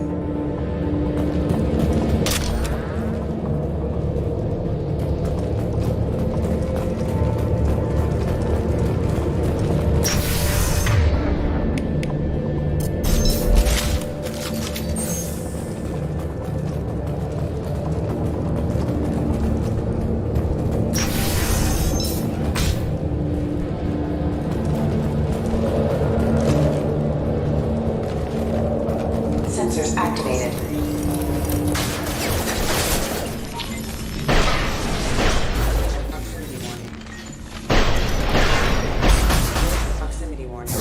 [SPEAKER 6] Sensors activated. Proximity warning.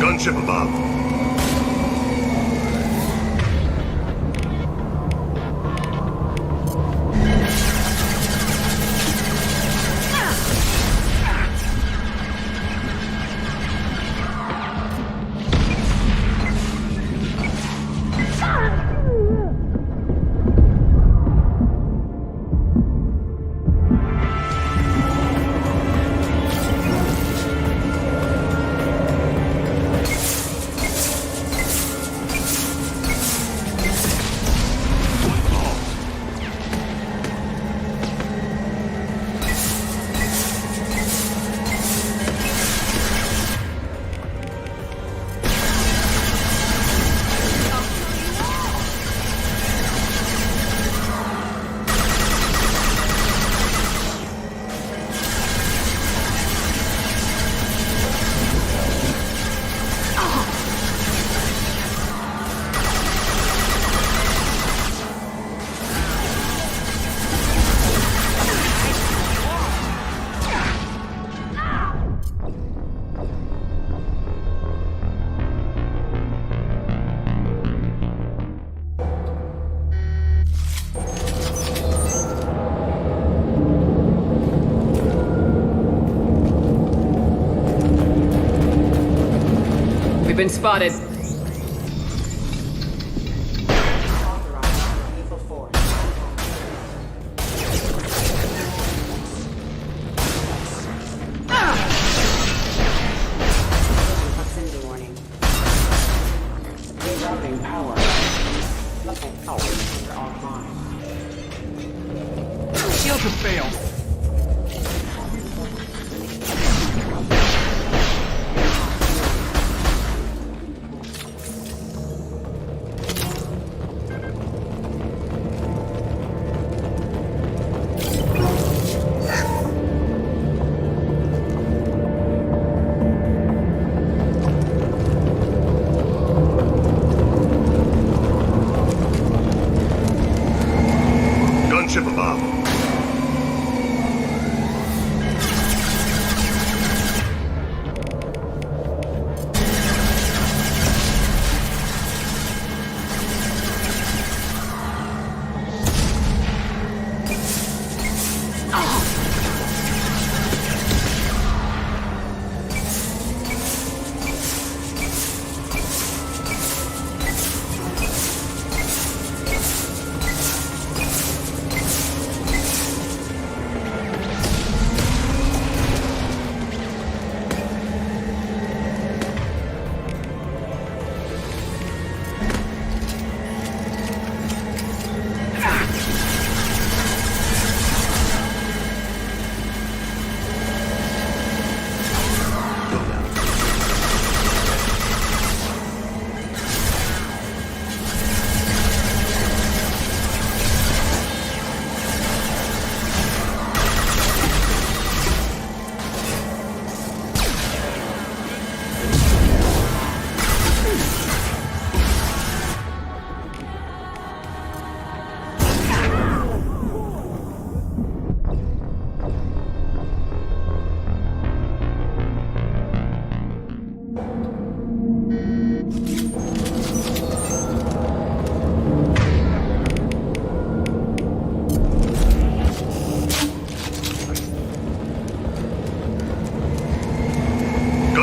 [SPEAKER 9] Gunship above.
[SPEAKER 3] Been spotted.
[SPEAKER 6] Proximity warning. Rerouting power. Nothing power online.
[SPEAKER 23] Shield could fail.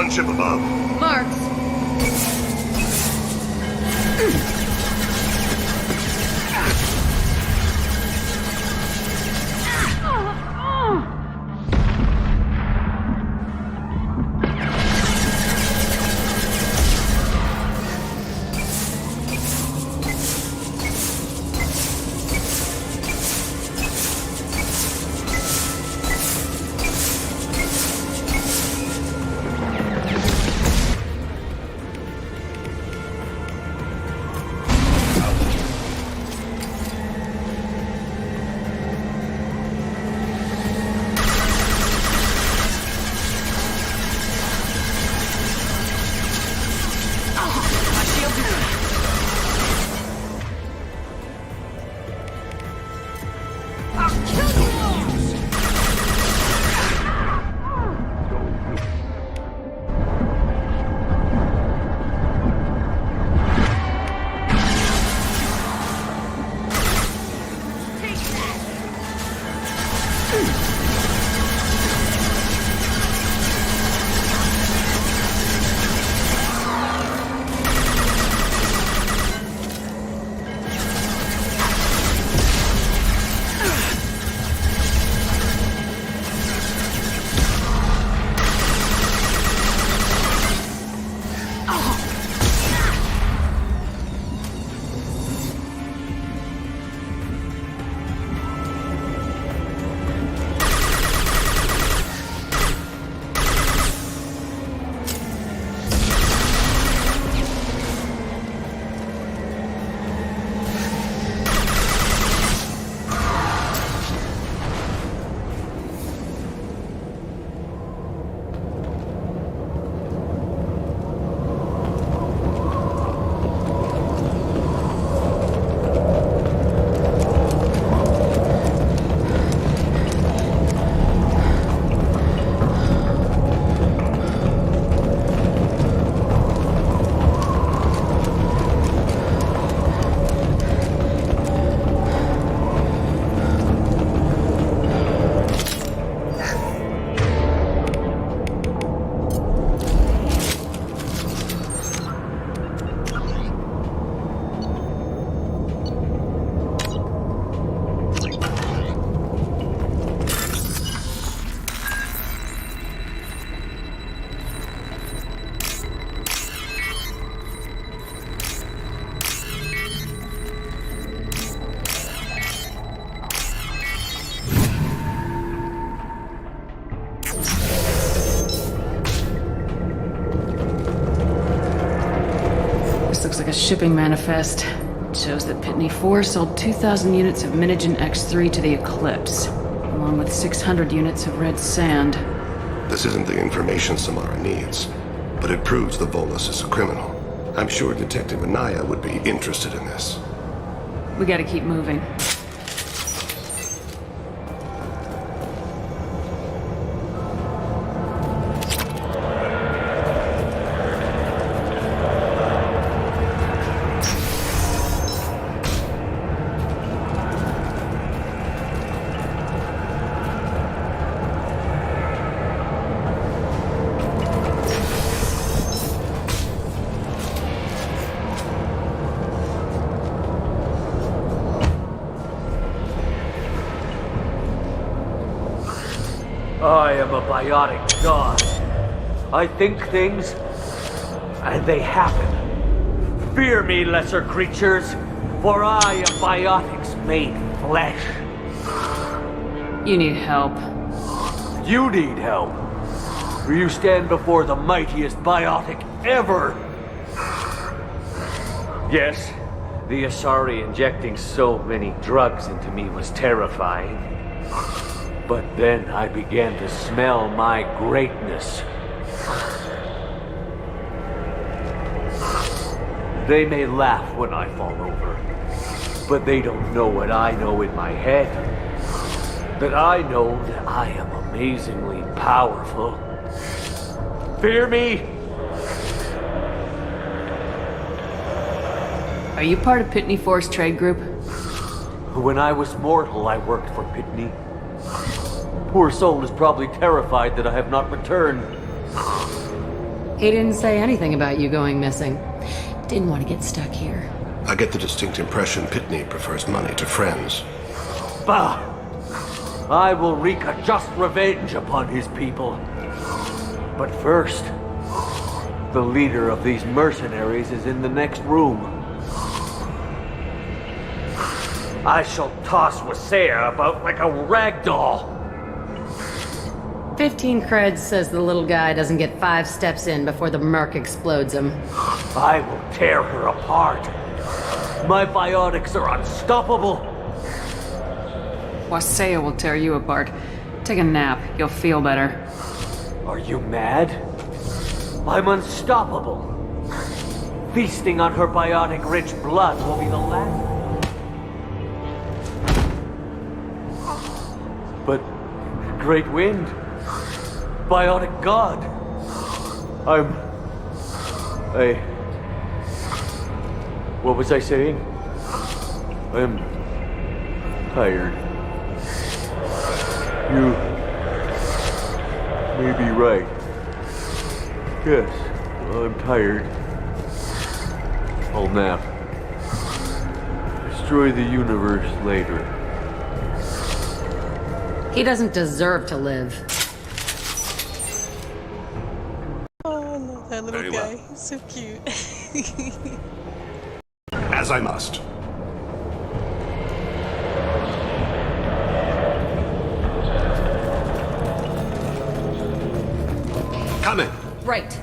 [SPEAKER 9] gunship above.
[SPEAKER 13] Marks.
[SPEAKER 3] Looks like a shipping manifest. It shows that Pitney 4 sold 2,000 units of Minigen X3 to the Eclipse, along with 600 units of red sand.
[SPEAKER 9] This isn't the information Samara needs, but it proves the Volus is a criminal. I'm sure Detective Anaya would be interested in this.
[SPEAKER 3] We gotta keep moving.
[SPEAKER 4] I am a biotic god. I think things, and they happen. Fear me, lesser creatures, for I am biotics made flesh.
[SPEAKER 3] You need help.
[SPEAKER 4] You need help. For you stand before the mightiest biotic ever. Yes, the Asari injecting so many drugs into me was terrifying. But then I began to smell my greatness. They may laugh when I fall over, but they don't know what I know in my head. That I know that I am amazingly powerful. Fear me?
[SPEAKER 3] Are you part of Pitney 4's trade group?
[SPEAKER 4] When I was mortal, I worked for Pitney. Poor soul is probably terrified that I have not returned.
[SPEAKER 19] He didn't say anything about you going missing. Didn't want to get stuck here.
[SPEAKER 9] I get the distinct impression Pitney prefers money to friends.
[SPEAKER 4] Bah! I will wreak a just revenge upon his people. But first, the leader of these mercenaries is in the next room. I shall toss Wasea about like a rag doll.
[SPEAKER 19] 15 creds says the little guy doesn't get 5 steps in before the Merc explodes him.
[SPEAKER 4] I will tear her apart. My biotics are unstoppable.
[SPEAKER 3] Wasea will tear you apart. Take a nap. You'll feel better.
[SPEAKER 4] Are you mad? I'm unstoppable. Feasting on her biotic-rich blood will be the last. But, Great Wind, Biotic God, what was I saying? I'm tired. You may be right. Yes, I'm tired. I'll nap. Destroy the universe later.
[SPEAKER 19] He doesn't deserve to live.
[SPEAKER 1] Oh, I love that little
[SPEAKER 9] Very
[SPEAKER 1] guy.
[SPEAKER 9] well.
[SPEAKER 1] He's so cute.
[SPEAKER 9] As I must. Come in.
[SPEAKER 20] Right.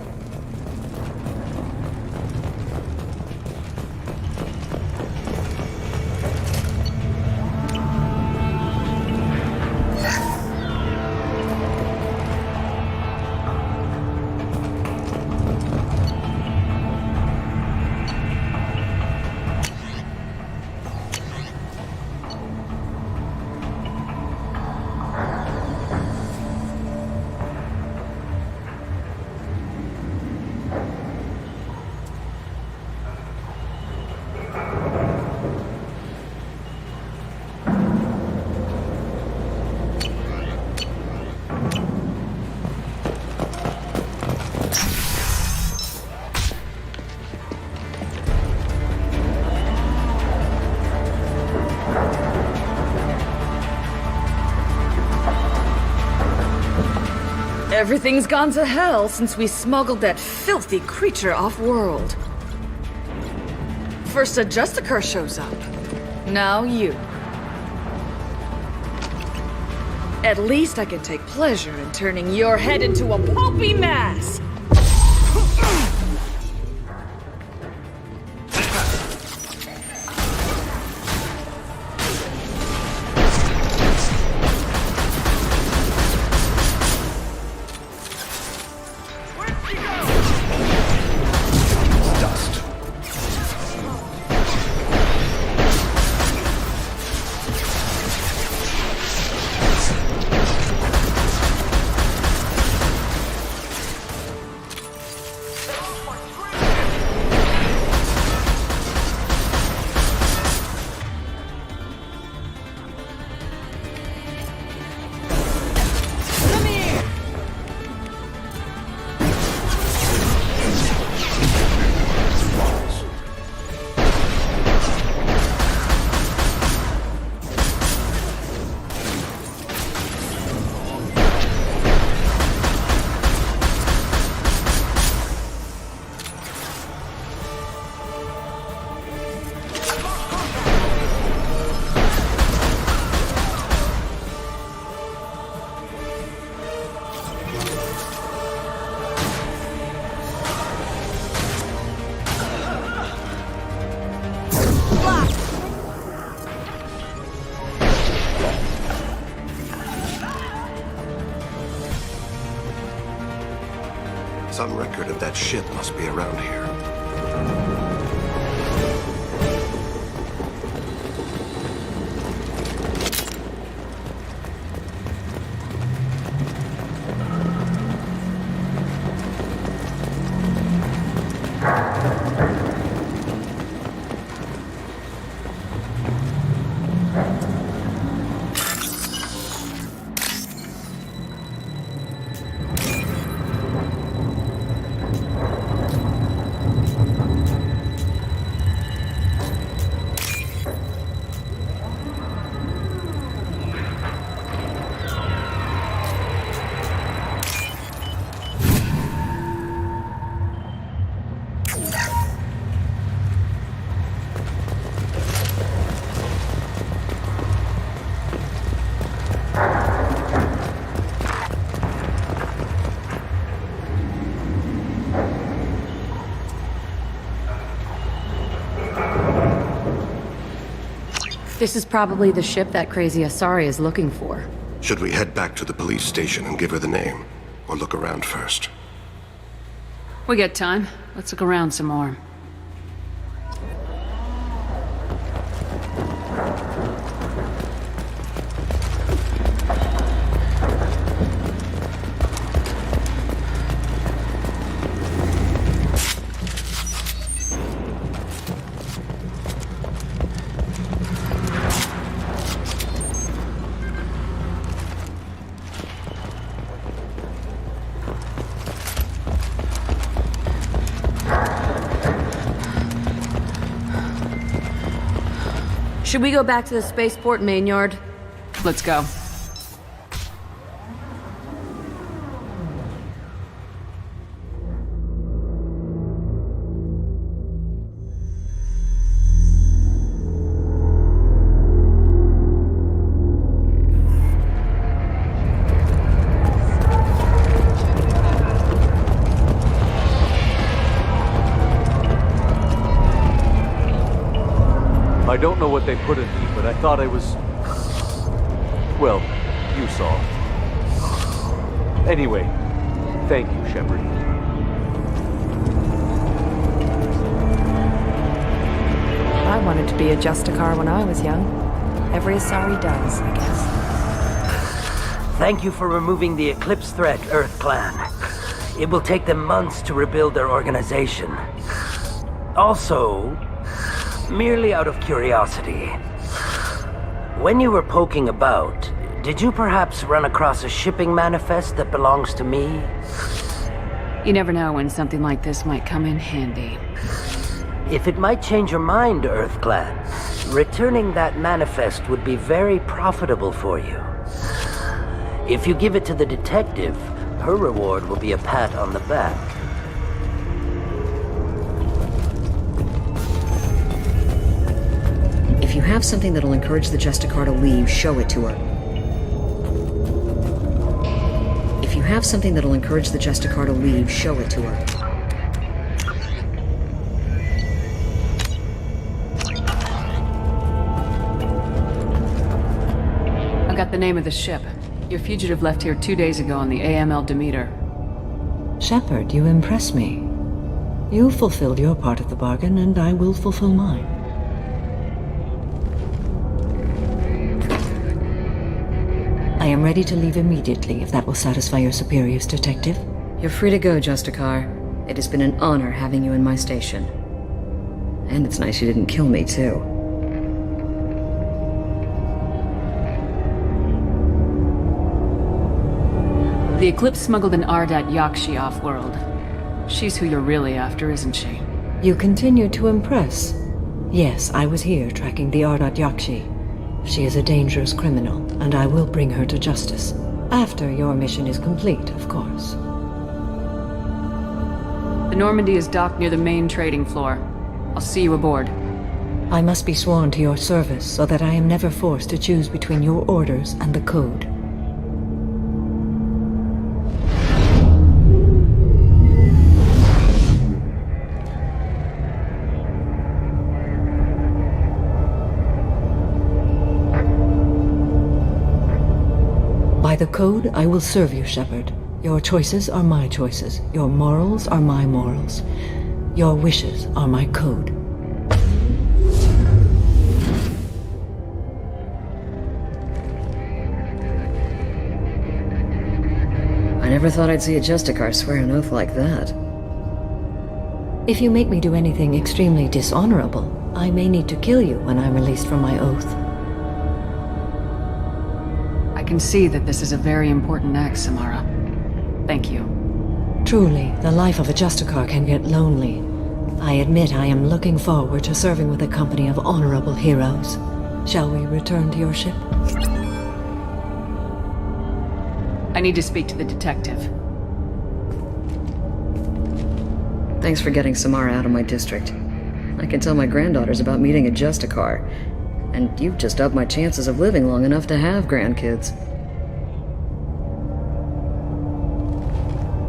[SPEAKER 11] Everything's gone to hell since we smuggled that filthy creature off-world. First a Justicar shows up. Now you. At least I can take pleasure in turning your head into a pulpy mass!
[SPEAKER 9] Some record of that ship must be around here.
[SPEAKER 13] This is probably the ship that crazy Asari is looking for.
[SPEAKER 9] Should we head back to the police station and give her the name? Or look around first?
[SPEAKER 3] We got time. Let's look around some more.
[SPEAKER 13] Should we go back to the spaceport main yard?
[SPEAKER 3] Let's go.
[SPEAKER 4] I don't know what they put in me, but I thought I was... Well, you saw. Anyway, thank you, Shepard.
[SPEAKER 21] I wanted to be a Justicar when I was young. Every Asari does, I guess.
[SPEAKER 17] Thank you for removing the Eclipse threat, Earth Clan. It will take them months to rebuild their organization. Also, merely out of curiosity, when you were poking about, did you perhaps run across a shipping manifest that belongs to me?
[SPEAKER 3] You never know when something like this might come in handy.
[SPEAKER 17] If it might change your mind, Earth Clan, returning that manifest would be very profitable for you. If you give it to the detective, her reward will be a pat on the back.
[SPEAKER 16] If you have something that'll encourage the Justicar to leave, show it to her. If you have something that'll encourage the Justicar to leave, show it to her.
[SPEAKER 3] I got the name of the ship. Your fugitive left here 2 days ago on the AML Demeter.
[SPEAKER 22] Shepard, you impress me. You fulfilled your part of the bargain, and I will fulfill mine. I am ready to leave immediately, if that will satisfy your superiors, Detective.
[SPEAKER 16] You're free to go, Justicar. It has been an honor having you in my station. And it's nice you didn't kill me, too.
[SPEAKER 3] The Eclipse smuggled an Ardat Yakshi off-world. She's who you're really after, isn't she?
[SPEAKER 22] You continue to impress. Yes, I was here tracking the Ardat Yakshi. She is a dangerous criminal, and I will bring her to justice. After your mission is complete, of course.
[SPEAKER 3] The Normandy is docked near the main trading floor. I'll see you aboard.
[SPEAKER 22] I must be sworn to your service so that I am never forced to choose between your orders and the Code. By the Code, I will serve you, Shepard. Your choices are my choices. Your morals are my morals. Your wishes are my code.
[SPEAKER 16] I never thought I'd see a Justicar swear an oath like that.
[SPEAKER 22] If you make me do anything extremely dishonorable, I may need to kill you when I'm released from my oath.
[SPEAKER 3] I can see that this is a very important act, Samara. Thank you.
[SPEAKER 22] Truly, the life of a Justicar can get lonely. I admit I am looking forward to serving with a company of honorable heroes. Shall we return to your ship?
[SPEAKER 3] I need to speak to the detective.
[SPEAKER 16] Thanks for getting Samara out of my district. I can tell my granddaughters about meeting a Justicar, and you've just upped my chances of living long enough to have grandkids.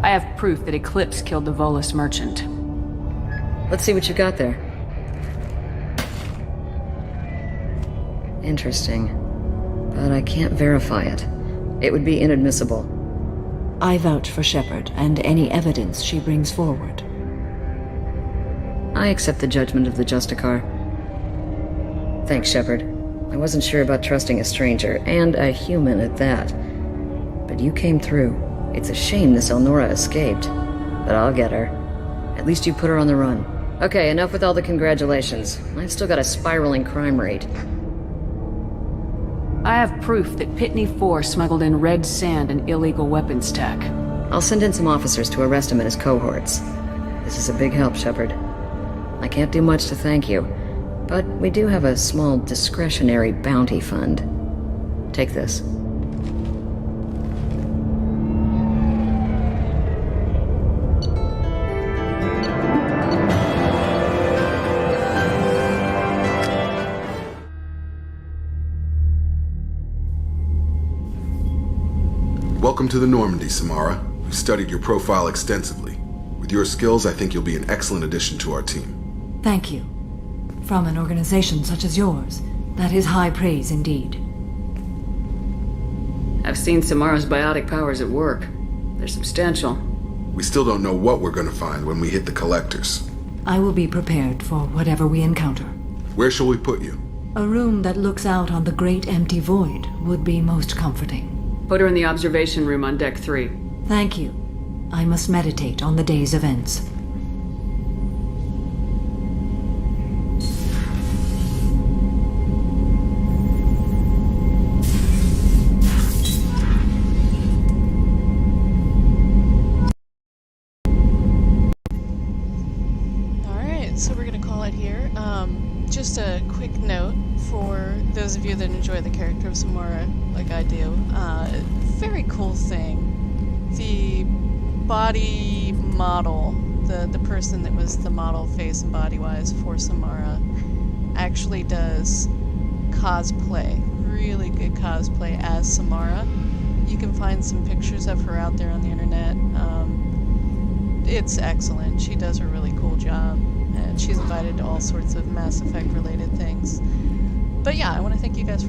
[SPEAKER 3] I have proof that Eclipse killed the Volus merchant.
[SPEAKER 16] Let's see what you got there. Interesting. But I can't verify it. It would be inadmissible.
[SPEAKER 22] I vouch for Shepard and any evidence she brings forward.
[SPEAKER 16] I accept the judgment of the Justicar. Thanks, Shepard. I wasn't sure about trusting a stranger, and a human at that. But you came through. It's a shame this Elnora escaped. But I'll get her. At least you put her on the run. Okay, enough with all the congratulations. I've still got a spiraling crime rate.
[SPEAKER 3] I have proof that Pitney 4 smuggled in red sand and illegal weapons tech.
[SPEAKER 16] I'll send in some officers to arrest him and his cohorts. This is a big help, Shepard. I can't do much to thank you, but we do have a small discretionary bounty fund. Take this.
[SPEAKER 10] Welcome to the Normandy, Samara. We've studied your profile extensively. With your skills, I think you'll be an excellent addition to our team.
[SPEAKER 22] Thank you. From an organization such as yours, that is high praise indeed.
[SPEAKER 3] I've seen Samara's biotic powers at work. They're substantial.
[SPEAKER 10] We still don't know what we're going to find when we hit the collectors.
[SPEAKER 22] I will be prepared for whatever we encounter.
[SPEAKER 10] Where shall we put you?
[SPEAKER 22] A room that looks out on the great empty void would be most comforting.
[SPEAKER 3] Put her in the observation room on Deck 3.
[SPEAKER 22] Thank you. I must meditate on the day's events.
[SPEAKER 1] Alright, so we're gonna call it here. Just a quick note for those of you that enjoy the character of Samara, like I do. Very cool thing. The body model, the person that was the model face and body-wise for Samara, actually does cosplay. Really good cosplay as Samara. You can find some pictures of her out there on the internet. It's excellent. She does a really cool job. And she's invited to all sorts of Mass Effect related things. But yeah, I want to thank you guys for